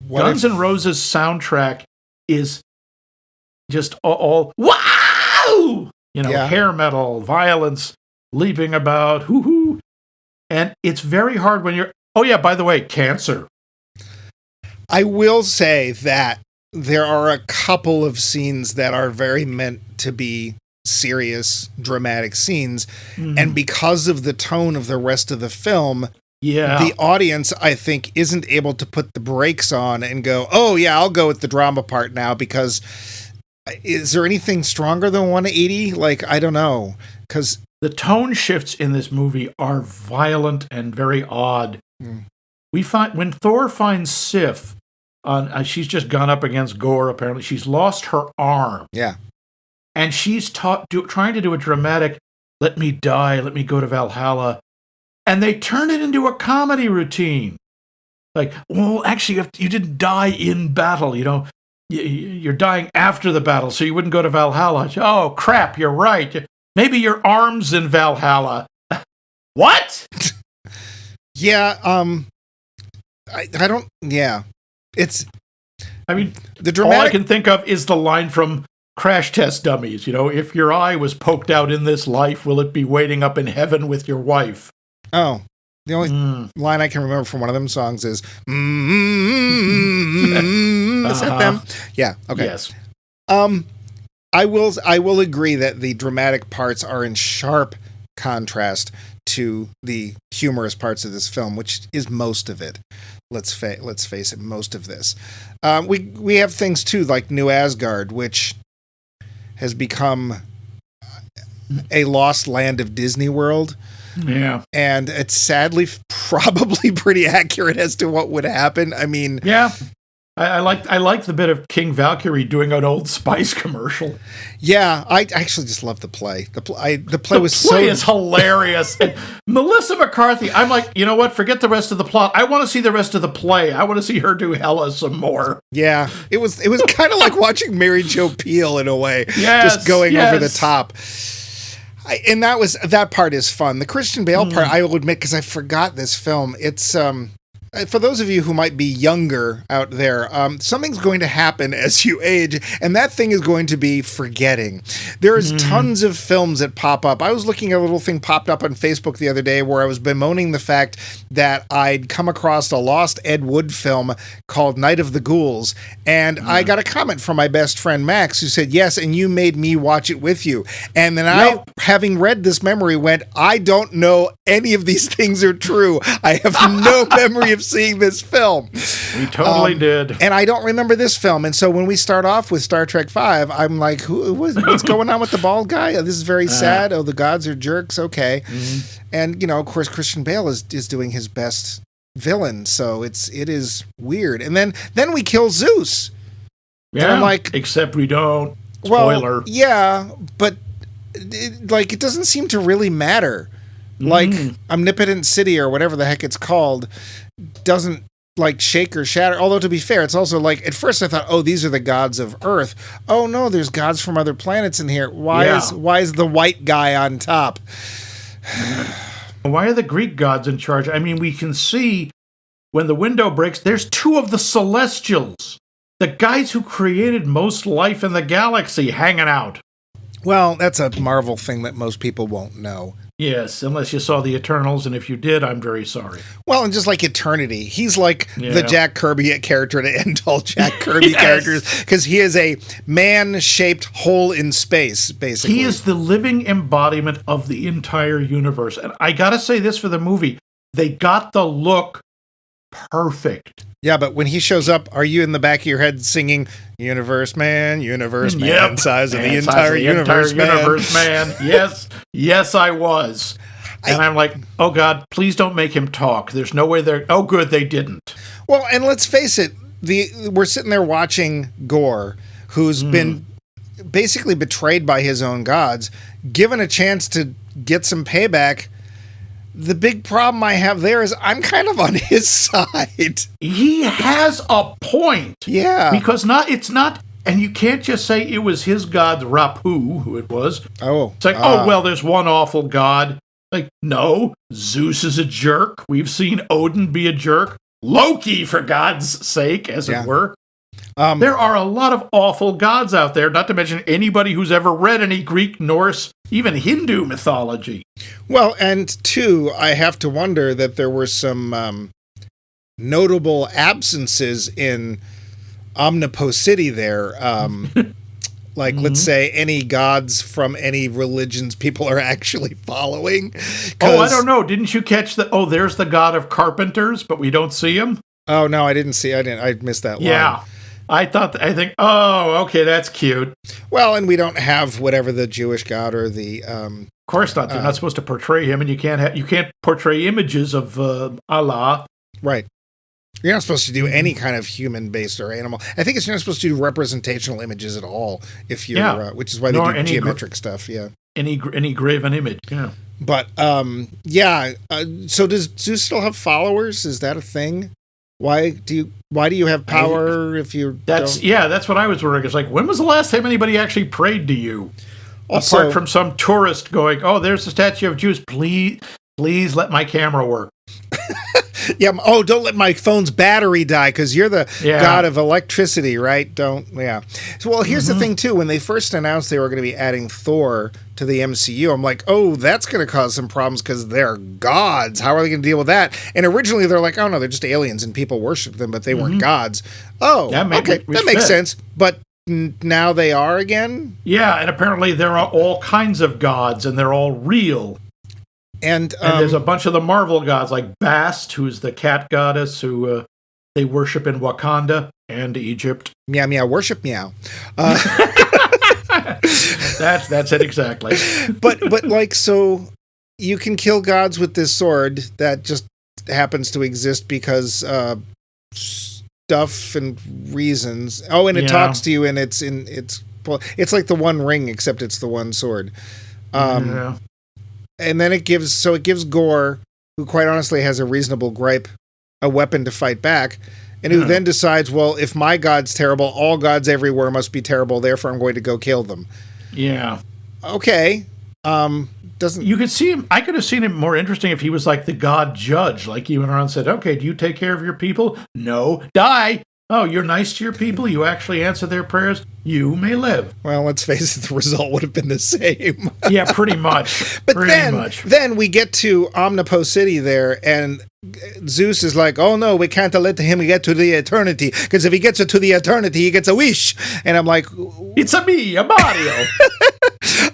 Guns N' Roses soundtrack is just all wow! Hair metal, violence, leaping about, hoo-hoo. And it's very hard when you're... Oh, yeah, by the way, Cancer. I will say that there are a couple of scenes that are very meant to be serious, dramatic scenes. And because of the tone of the rest of the film, the audience, I think, isn't able to put the brakes on and go, oh, yeah, I'll go with the drama part now, because is there anything stronger than 180? Like, I don't know. Because the tone shifts in this movie are violent and very odd. We find when Thor finds Sif, she's just gone up against Gore, apparently. She's lost her arm. Yeah. And she's trying to do a dramatic, let me die, let me go to Valhalla. And they turn it into a comedy routine. Like, well, actually, you didn't die in battle, You're dying after the battle, so you wouldn't go to Valhalla. Oh, crap, you're right. Maybe your arm's in Valhalla. What? I don't... Yeah. It's... I mean, the dramatic... all I can think of is the line from Crash Test Dummies. If your eye was poked out in this life, will it be waiting up in heaven with your wife? Oh, the only line I can remember from one of them songs is... Is that them? Yeah, okay. Yes. I will agree that the dramatic parts are in sharp contrast to the humorous parts of this film, which is most of it. Let's face it, most of this. We have things too, like New Asgard, which has become a lost land of Disney World. Yeah. And it's sadly probably pretty accurate as to what would happen. I mean, yeah. I like the bit of King Valkyrie doing an Old Spice commercial. Yeah, I actually just love the play. The play is hilarious. And Melissa McCarthy, I'm like, you know what? Forget the rest of the plot. I want to see the rest of the play. I want to see her do Hela some more. Yeah, it was kind of like watching Mary Jo Peil in a way, just going over the top. And that part is fun. The Christian Bale part, I will admit, because I forgot this film. It's for those of you who might be younger out there, something's going to happen as you age, and that thing is going to be forgetting. There is tons of films that pop up. I was looking at a little thing popped up on Facebook the other day where I was bemoaning the fact that I'd come across a lost Ed Wood film called Night of the Ghouls, and I got a comment from my best friend Max who said, yes, and you made me watch it with you. And then I, having read this memory, went, I don't know any of these things are true. I have no memory of of seeing this film. We totally did. And I don't remember this film. And so when we start off with Star Trek V, I'm like, what's going on with the bald guy? Oh, this is very sad. Oh, the gods are jerks. Okay. Mm-hmm. And, of course, Christian Bale is doing his best villain. So it is weird. And then we kill Zeus. Yeah, and I'm like, except we don't. Spoiler. Well, yeah, but it doesn't seem to really matter. Like Omnipotent City or whatever the heck it's called doesn't shake or shatter. Although to be fair, it's also at first I thought, oh, these are the gods of Earth. Oh no, there's gods from other planets in here. Why is the white guy on top? Why are the Greek gods in charge? I mean, we can see when the window breaks, there's two of the Celestials, the guys who created most life in the galaxy, hanging out. Well, that's a Marvel thing that most people won't know. Yes, unless you saw the Eternals, and if you did, I'm very sorry. Well, and just like Eternity, he's like the Jack Kirby character to end all Jack Kirby characters, because he is a man-shaped hole in space, basically. He is the living embodiment of the entire universe. And I gotta say this for the movie, they got the look perfect. Yeah, but when he shows up, are you in the back of your head singing Universe Man, size of the entire universe, man. Yes, I was. And I'm like, oh God, please don't make him talk. There's no way they're... Oh, good, they didn't. Well, and let's face it, we're sitting there watching Gore, who's been basically betrayed by his own gods, given a chance to get some payback. The big problem I have there is I'm kind of on his side. He has a point. Yeah. Because it's not, and you can't just say it was his god, Rapu, who it was. Oh. It's like, well, there's one awful god. Like, no, Zeus is a jerk. We've seen Odin be a jerk. Loki, for God's sake, as it were. There are a lot of awful gods out there, not to mention anybody who's ever read any Greek, Norse, even Hindu mythology. Well, and two, I have to wonder that there were some notable absences in Omnipo City there. Let's say any gods from any religions people are actually following. Oh, I don't know. Didn't you catch that? Oh, there's the god of carpenters, but we don't see him. Oh, no, I didn't see. I missed that line. Yeah. I think, oh, okay, that's cute. Well, and we don't have whatever the Jewish god or the... of course not. They're not supposed to portray him, and you can't portray images of Allah. Right. You're not supposed to do any kind of human-based or animal. I think you're not supposed to do representational images at all, if you're, which is why they do geometric stuff, Any graven image, yeah. But, so does Zeus still have followers? Is that a thing? Why do you have power if you don't? Yeah, that's what I was wondering. It's like, when was the last time anybody actually prayed to you? Also, apart from some tourist going, oh, there's the statue of Zeus. Please let my camera work. Yeah. Oh, don't let my phone's battery die because you're the god of electricity, right? Don't. Yeah. So, well, here's the thing too. When they first announced they were going to be adding Thor to the MCU, I'm like, oh, that's going to cause some problems because they're gods. How are they going to deal with that? And originally they're like, oh no, they're just aliens and people worship them, but they weren't gods. Oh, okay, that makes sense. But now they are again. Yeah, and apparently there are all kinds of gods, and they're all real. And there's a bunch of the Marvel gods, like Bast, who's the cat goddess who they worship in Wakanda and Egypt. Meow, meow, worship meow. That's it exactly. But so you can kill gods with this sword that just happens to exist because stuff and reasons. Oh, and it talks to you, and it's like the One Ring, except it's the one sword. And then it gives Gore, who quite honestly has a reasonable gripe, a weapon to fight back, and who then decides, well, if my god's terrible, all gods everywhere must be terrible, therefore I'm going to go kill them. Yeah. Okay. You could see him, I could have seen him more interesting if he was like the god judge, like he went around and said, okay, do you take care of your people? No. Die! Oh, you're nice to your people? You actually answer their prayers? You may live. Well, let's face it, the result would have been the same. Yeah, pretty much. But then we get to Omnipo City there, and Zeus is like, oh no, we can't let him get to the eternity, because if he gets to the eternity, he gets a wish. And I'm like... It's a Mario.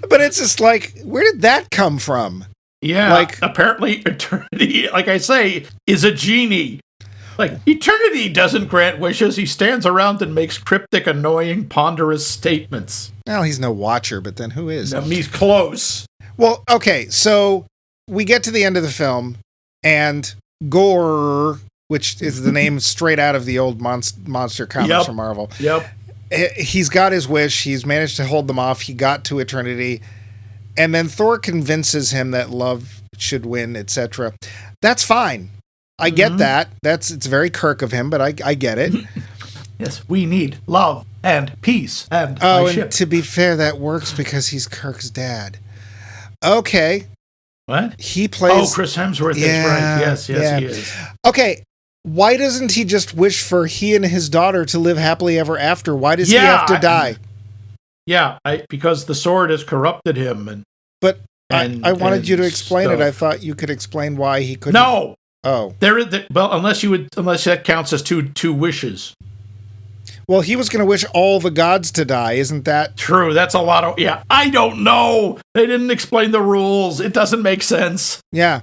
But it's just like, where did that come from? Yeah, apparently eternity, like I say, is a genie. Like, eternity doesn't grant wishes. He stands around and makes cryptic, annoying, ponderous statements. Well, he's no watcher, but then who is? He's close. Well, okay, so we get to the end of the film, and Gore, which is the name straight out of the old monster comics from Marvel. Yep. He's got his wish. He's managed to hold them off. He got to eternity. And then Thor convinces him that love should win, etc. That's fine. I get that. It's very Kirk of him, but I get it. Yes, we need love and peace and and to be fair, that works because he's Kirk's dad. Okay. What? He plays... Chris Hemsworth is right. Yes, he is. Okay, why doesn't he just wish for he and his daughter to live happily ever after? Why does he have to die? Because the sword has corrupted him. I wanted you to explain it. I thought you could explain why he couldn't... No! Oh. Unless that counts as two wishes. Well, he was going to wish all the gods to die, isn't that? True, that's a lot of... Yeah, I don't know. They didn't explain the rules. It doesn't make sense. Yeah.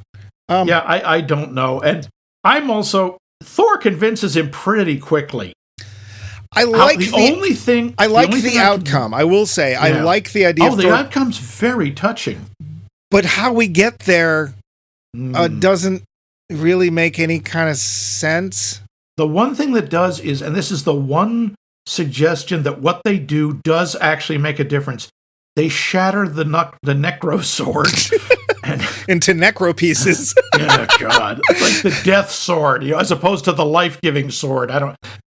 I don't know. And I'm also... Thor convinces him pretty quickly. I like the outcome. I will say, I like the idea of the outcome's very touching. But how we get there doesn't really make any kind of sense. The one thing that does is, and this is the one suggestion that what they do does actually make a difference. They shatter the necro sword into necro pieces. Yeah, God, it's like the death sword, as opposed to the life-giving sword.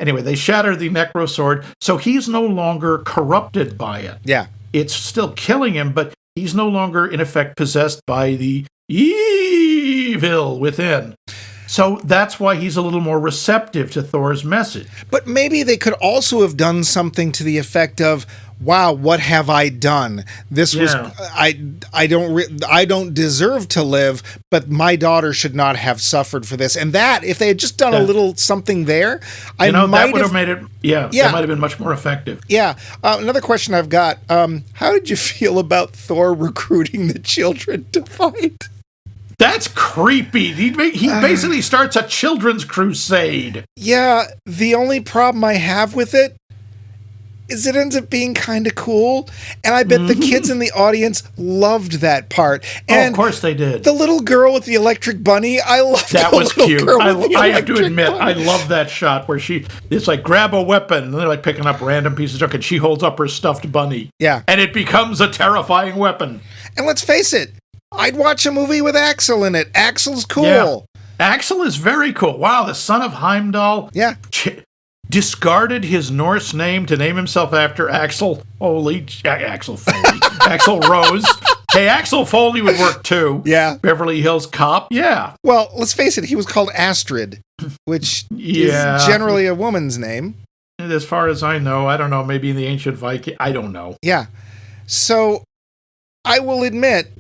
Anyway, they shatter the necro sword, so he's no longer corrupted by it. Yeah, it's still killing him, but he's no longer, in effect, possessed by the evil within. So that's why he's a little more receptive to Thor's message. But maybe they could also have done something to the effect of, wow, what have I done? This was I don't deserve to live, but my daughter should not have suffered for this. And that, if they had just done a little something there, that would have made it. That might have been much more effective. Yeah. Another question I've got: how did you feel about Thor recruiting the children to fight? That's creepy. He basically starts a children's crusade. Yeah. The only problem I have with it is it ends up being kind of cool, and I bet the kids in the audience loved that part. And of course they did. The little girl with the electric bunny, I loved that. Was cute. I have to admit, I love that shot where it's like, grab a weapon, and they're like picking up random pieces of junk, and she holds up her stuffed bunny. Yeah. And it becomes a terrifying weapon. And let's face it, I'd watch a movie with Axel in it. Axel's cool. Yeah. Axel is very cool. Wow, the son of Heimdall. Yeah. Discarded his Norse name to name himself after Axel Foley. Axel Rose. Hey, Axel Foley would work too. Yeah. Beverly Hills Cop. Yeah. Well, let's face it, he was called Astrid, which is generally a woman's name. As far as I know, I don't know, maybe in the ancient Viking, I don't know. Yeah. So, I will admit,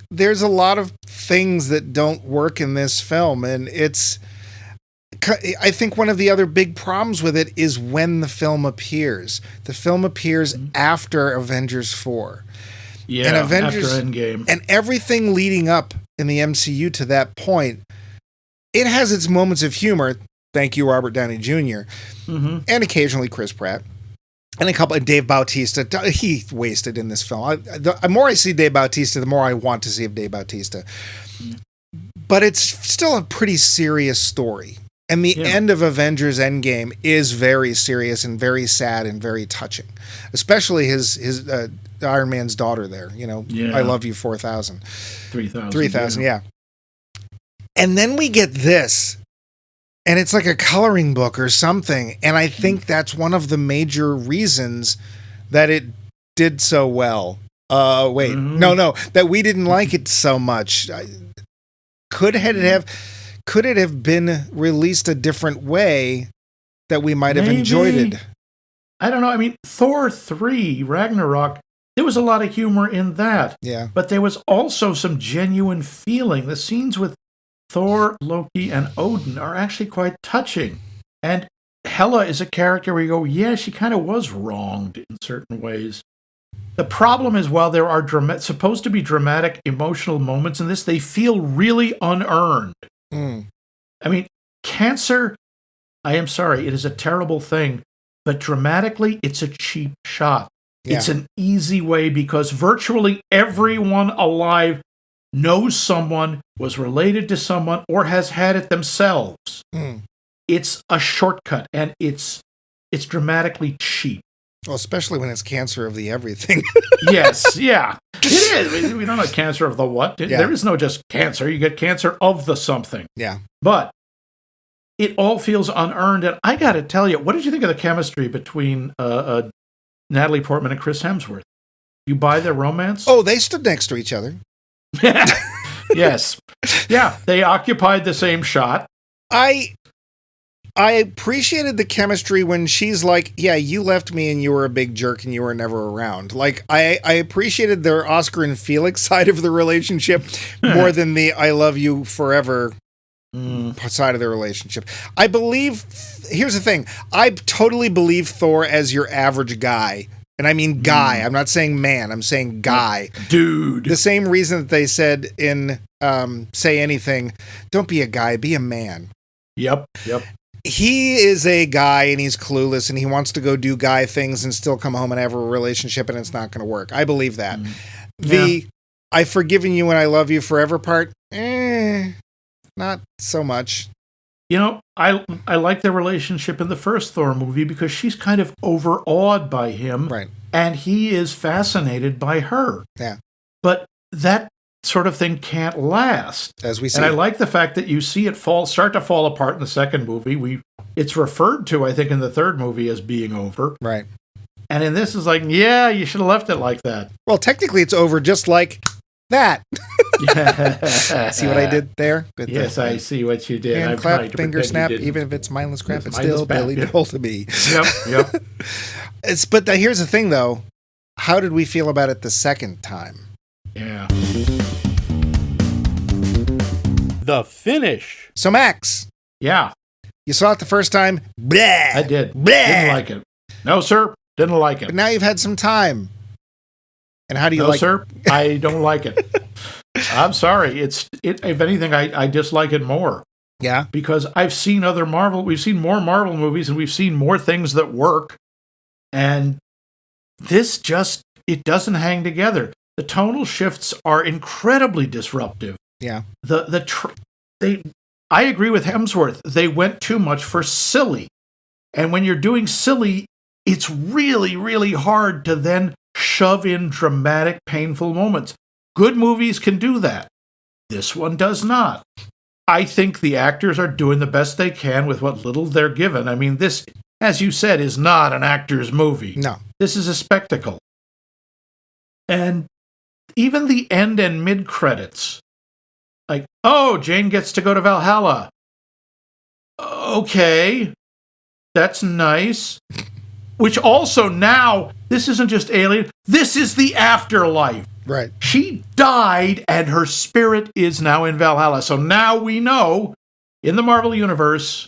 there's a lot of things that don't work in this film, and I think one of the other big problems with it is when the film appears. The film appears after Avengers 4. Yeah, and after Endgame. And everything leading up in the MCU to that point, it has its moments of humor. Thank you, Robert Downey Jr. And occasionally Chris Pratt. And a couple of Dave Bautista. He wasted in this film. The more I see Dave Bautista, the more I want to see of Dave Bautista. But it's still a pretty serious story. And the end of Avengers Endgame is very serious and very sad and very touching. Especially his Iron Man's daughter there. I love you 4,000. 3,000, yeah. And then we get this. And it's like a coloring book or something. And I think that's one of the major reasons that it did so well. No, that we didn't like it so much. Could it have been released a different way that we might have enjoyed it? I don't know. I mean, Thor 3, Ragnarok, there was a lot of humor in that. Yeah. But there was also some genuine feeling. The scenes with Thor, Loki, and Odin are actually quite touching. And Hela is a character where you go, yeah, she kind of was wronged in certain ways. The problem is, while there are supposed to be dramatic, emotional moments in this, they feel really unearned. I mean, cancer, I am sorry, it is a terrible thing, but dramatically, it's a cheap shot. Yeah. It's an easy way because virtually everyone alive knows someone, was related to someone, or has had it themselves. It's a shortcut, and it's dramatically cheap. Well, especially when it's cancer of the everything. Yes, yeah. It is. We don't know cancer of the what. There is no just cancer. You get cancer of the something. Yeah. But it all feels unearned. And I got to tell you, what did you think of the chemistry between Natalie Portman and Chris Hemsworth? You buy their romance? Oh, they stood next to each other. Yes. Yeah, they occupied the same shot. I appreciated the chemistry when she's like, yeah, you left me and you were a big jerk and you were never around. Like, I appreciated their Oscar and Felix side of the relationship more than the I love you forever side of the relationship. I believe, here's the thing, I totally believe Thor as your average guy. And I mean guy. I'm not saying man. I'm saying guy. Dude. The same reason that they said in Say Anything, don't be a guy, be a man. Yep. He is a guy and he's clueless and he wants to go do guy things and still come home and have a relationship and it's not going to work. I believe that. The I've forgiven you and I love you forever part, not so much. You know, I like their relationship in the first Thor movie because she's kind of overawed by him. Right. And he is fascinated by her. Yeah. But that sort of thing can't last. As we see. And I like the fact that you see it start to fall apart in the second movie. It's referred to, I think, in the third movie as being over. Right. And in this is like, yeah, you should have left it like that. Well, technically it's over just like that. See what I did there? Good yes, thing. I see what you did. Hand clap, finger snap, even if it's mindless crap, it's still Billy Joel to me. Yep. But here's the thing, though. How did we feel about it the second time? Yeah. The finish. So, Max. Yeah. You saw it the first time. Bleh. I did. Bleh. Didn't like it. No, sir. Didn't like it. But now you've had some time. And how do you like it? No, sir. I don't like it. I'm sorry. If anything, I dislike it more. Yeah. Because we've seen more Marvel movies and we've seen more things that work. And this it doesn't hang together. The tonal shifts are incredibly disruptive. Yeah. I agree with Hemsworth. They went too much for silly. And when you're doing silly, it's really, really hard to then shove in dramatic, painful moments. Good movies can do that. This one does not. I think the actors are doing the best they can with what little they're given. I mean, this, as you said, is not an actor's movie. No. This is a spectacle. And even the end and mid-credits, like, oh, Jane gets to go to Valhalla. Okay, that's nice. Which also now, this isn't just Alien, this is the afterlife. Right. She died and her spirit is now in Valhalla. So now we know, in the Marvel Universe,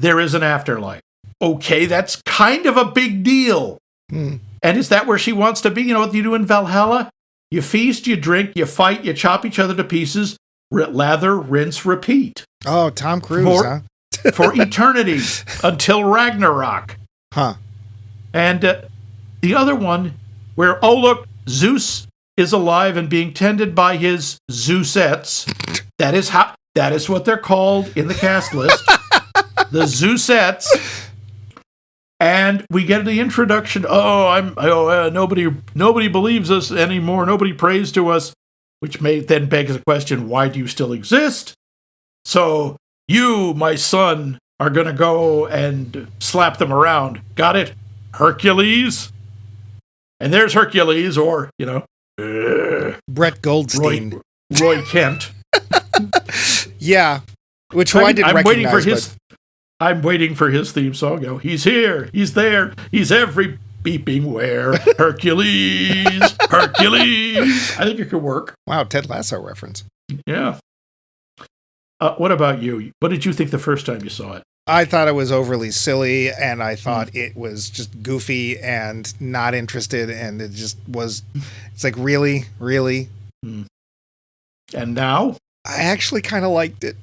there is an afterlife. Okay, that's kind of a big deal. And is that where she wants to be? You know what you do in Valhalla? You feast, you drink, you fight, you chop each other to pieces, lather, rinse, repeat. Oh, Tom Cruise, huh? For eternity, until Ragnarok. Huh. And the other one, where, oh, look, Zeus is alive and being tended by his Zeusettes. That is what they're called in the cast list. The Zeusettes. And we get the introduction. Nobody believes us anymore. Nobody prays to us, which may then beg the question: why do you still exist? So you, my son, are going to go and slap them around. Got it, Hercules? And there's Hercules, or Brett Goldstein, Roy Kent. Yeah, which I didn't recognize. I'm waiting for his theme song. He's here, he's there, he's every beeping where. Hercules, Hercules. I think it could work. Wow, Ted Lasso reference. Yeah. What about you? What did you think the first time you saw it? I thought it was overly silly, and I thought it was just goofy and not interested, and it just was, it's like, really? And now? I actually kind of liked it.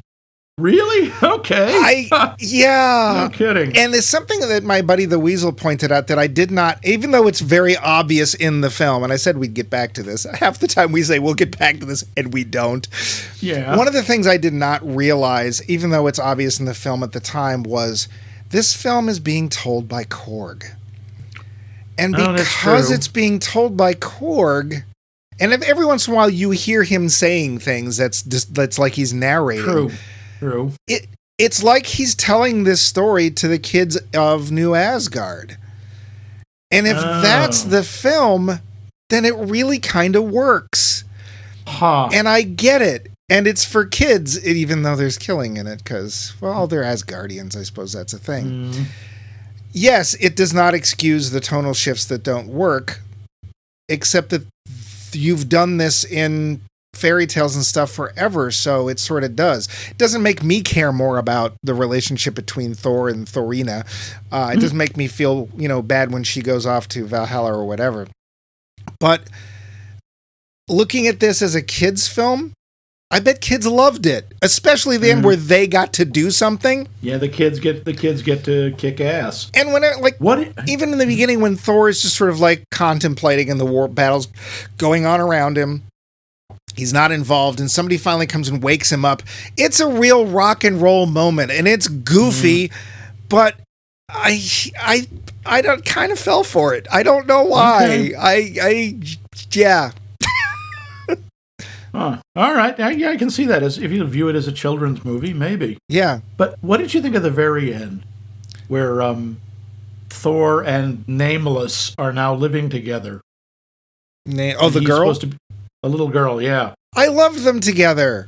Really? Okay. Yeah. No kidding. And there's something that my buddy the Weasel pointed out that I did not, even though it's very obvious in the film, and I said we'd get back to this. Half the time we say we'll get back to this, and we don't. Yeah. One of the things I did not realize, even though it's obvious in the film at the time, was this film is being told by Korg. And because it's being told by Korg, and if every once in a while you hear him saying things that's like he's narrating. True. It's like he's telling this story to the kids of New Asgard. And if that's the film, then it really kind of works. Huh. And I get it. And it's for kids, even though there's killing in it, because, well, they're Asgardians. I suppose that's a thing. Yes, it does not excuse the tonal shifts that don't work, except that you've done this in fairy tales and stuff forever, so it sort of does. It doesn't make me care more about the relationship between Thor and Thorina. It doesn't make me feel, bad when she goes off to Valhalla or whatever. But looking at this as a kid's film, I bet kids loved it, especially the end where they got to do something. Yeah, the kids get to kick ass. And when even in the beginning when Thor is just sort of like contemplating and the war battles going on around him, he's not involved, and somebody finally comes and wakes him up. It's a real rock and roll moment, and it's goofy, but I don't kind of fell for it. I don't know why. Okay. Yeah. Huh. All right. Yeah, I can see that as if you view it as a children's movie, maybe. Yeah. But what did you think of the very end, where Thor and Nameless are now living together? The girl? A little girl, yeah. I loved them together.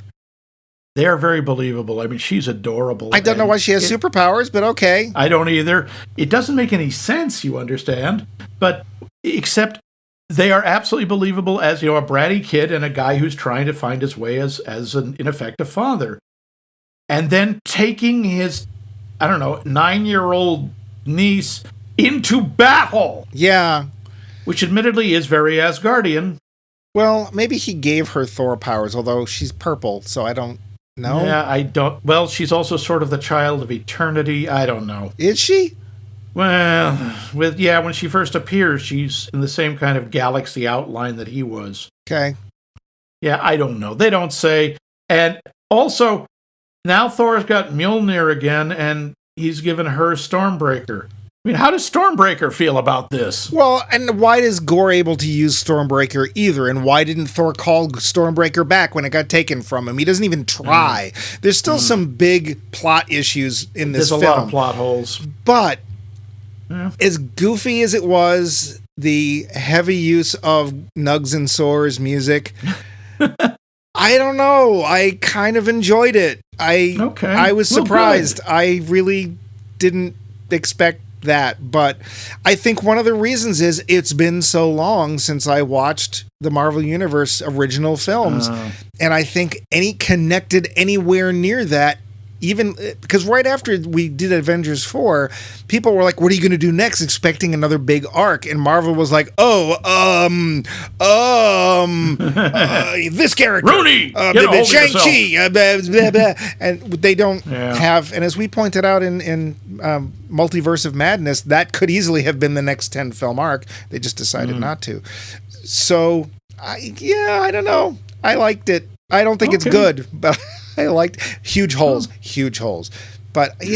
They are very believable. I mean, she's adorable. I don't know why she has superpowers, but okay. I don't either. It doesn't make any sense, you understand. But except they are absolutely believable as, a bratty kid and a guy who's trying to find his way as in effect, a father. And then taking his, 9-year-old niece into battle. Yeah. Which admittedly is very Asgardian. Well, maybe he gave her Thor powers, although she's purple, so I don't know. Yeah, I don't. Well, she's also sort of the child of eternity. I don't know. Is she? Well, when she first appears, she's in the same kind of galaxy outline that he was. Okay. Yeah, I don't know. They don't say. And also, now Thor's got Mjolnir again, and he's given her Stormbreaker. I mean, how does Stormbreaker feel about this? Well, and why is Gore able to use Stormbreaker either? And why didn't Thor call Stormbreaker back when it got taken from him? He doesn't even try. There's still some big plot issues in this film. There's a lot of plot holes. But as goofy as it was, the heavy use of Nugs and Soars music, I don't know. I kind of enjoyed it. I was surprised. Well, I really didn't expect that, but I think one of the reasons is it's been so long since I watched the Marvel Universe original films, and I think any connected anywhere near that, even because right after we did Avengers 4, people were like, what are you going to do next, expecting another big arc, and Marvel was like, this character, Rooney, Shang-Chi, and they don't have, and as we pointed out in Multiverse of Madness, that could easily have been the next 10-film arc. They just decided not to. So, I don't know. I liked it. I don't think it's good, but I liked huge holes. But but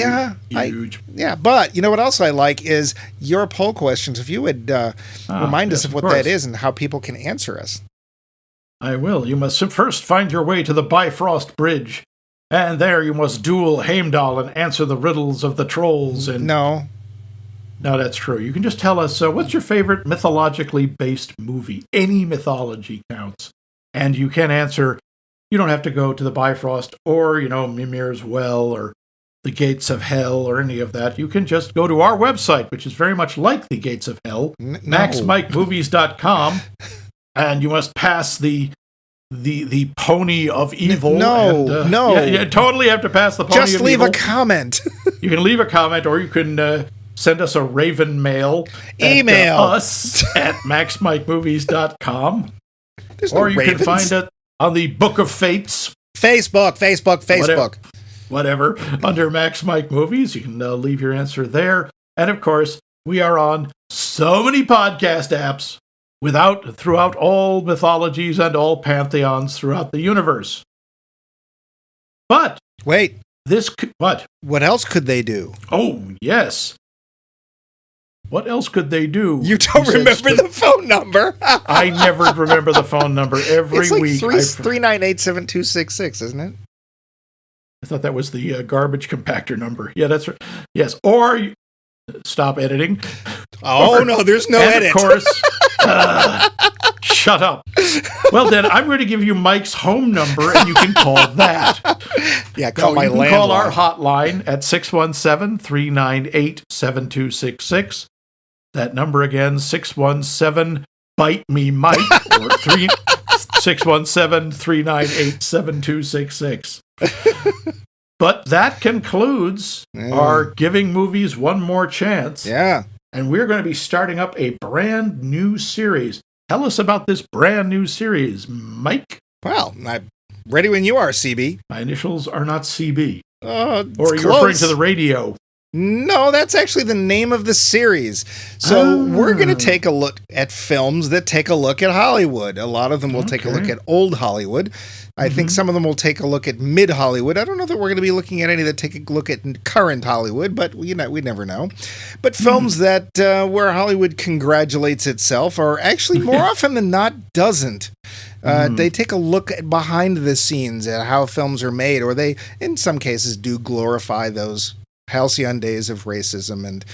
you know what else I like is your poll questions. If you would remind us of what that is and how people can answer us. I will. You must first find your way to the Bifrost Bridge, and there you must duel Heimdall and answer the riddles of the trolls. And no, that's true. You can just tell us, what's your favorite mythologically-based movie? Any mythology counts. And you can answer. You don't have to go to the Bifrost or, Mimir's Well or the Gates of Hell or any of that. You can just go to our website, which is very much like the Gates of Hell, maxmikemovies.com, and you must pass the pony of evil. No. You totally have to pass the pony of evil. Just leave a comment. You can leave a comment, or you can send us a Raven mail. Email us at maxmikemovies.com. There's no or you Ravens. Can find it on the Book of Fates. Facebook. whatever, under Max Mike Movies. You can leave your answer there. And of course, we are on so many podcast apps throughout all mythologies and all pantheons throughout the universe. But wait, what? What else could they do? Oh, yes. What else could they do? You don't remember the phone number? I never remember the phone number every week. It's 398-7266, isn't it? I thought that was the garbage compactor number. Yeah, that's right. Yes. Or stop editing. Oh, no, there's no edit. Of course, shut up. Well, then, I'm going to give you Mike's home number, and you can call that. Yeah, call my landline. You can call our hotline at 617-398-7266. That number again, 617-BITE-ME-MIKE, or 617-398-7266. But that concludes our Giving Movies One More Chance. Yeah. And we're going to be starting up a brand new series. Tell us about this brand new series, Mike. Well, I'm ready when you are, CB. My initials are not CB. Or are you close. referring to the radio? No, that's actually the name of the series. So we're going to take a look at films that take a look at Hollywood. A lot of them will take a look at old Hollywood. I think some of them will take a look at mid-Hollywood. I don't know that we're going to be looking at any that take a look at current Hollywood, but we never know. But films that where Hollywood congratulates itself are actually more often than not doesn't. They take a look at behind the scenes at how films are made, or they, in some cases, do glorify those halcyon days of racism and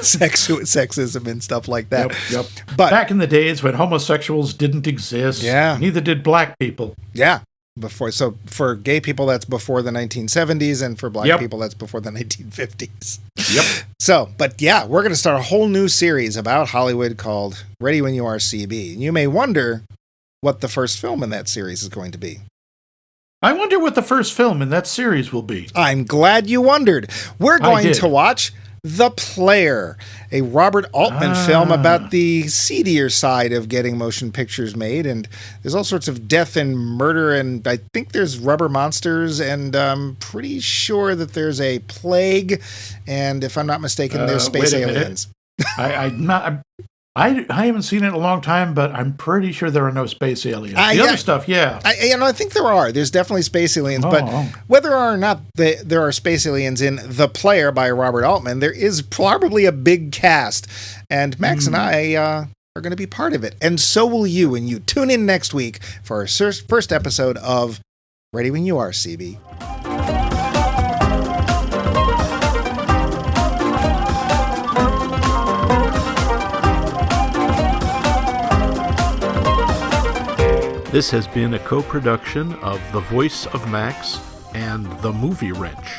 sexism and stuff like that. Yep. But back in the days when homosexuals didn't exist, neither did black people. Yeah. So for gay people, that's before the 1970s, and for black people, that's before the 1950s. Yep. So, but yeah, we're going to start a whole new series about Hollywood called Ready When You Are, CB. And you may wonder what the first film in that series is going to be. I wonder what the first film in that series will be. I'm glad you wondered. We're going to watch The Player, a Robert Altman film about the seedier side of getting motion pictures made. And there's all sorts of death and murder, and I think there's rubber monsters, and I'm pretty sure that there's a plague. And if I'm not mistaken, there's space aliens. I haven't seen it in a long time, but I'm pretty sure there are no space aliens. Other stuff, I think there are. There's definitely space aliens, but whether or not there are space aliens in The Player by Robert Altman, there is probably a big cast, and Max and I are going to be part of it, and so will you when you tune in next week for our first episode of Ready When You Are, CB. This has been a co-production of The Voice of Max and The Movie Wrench.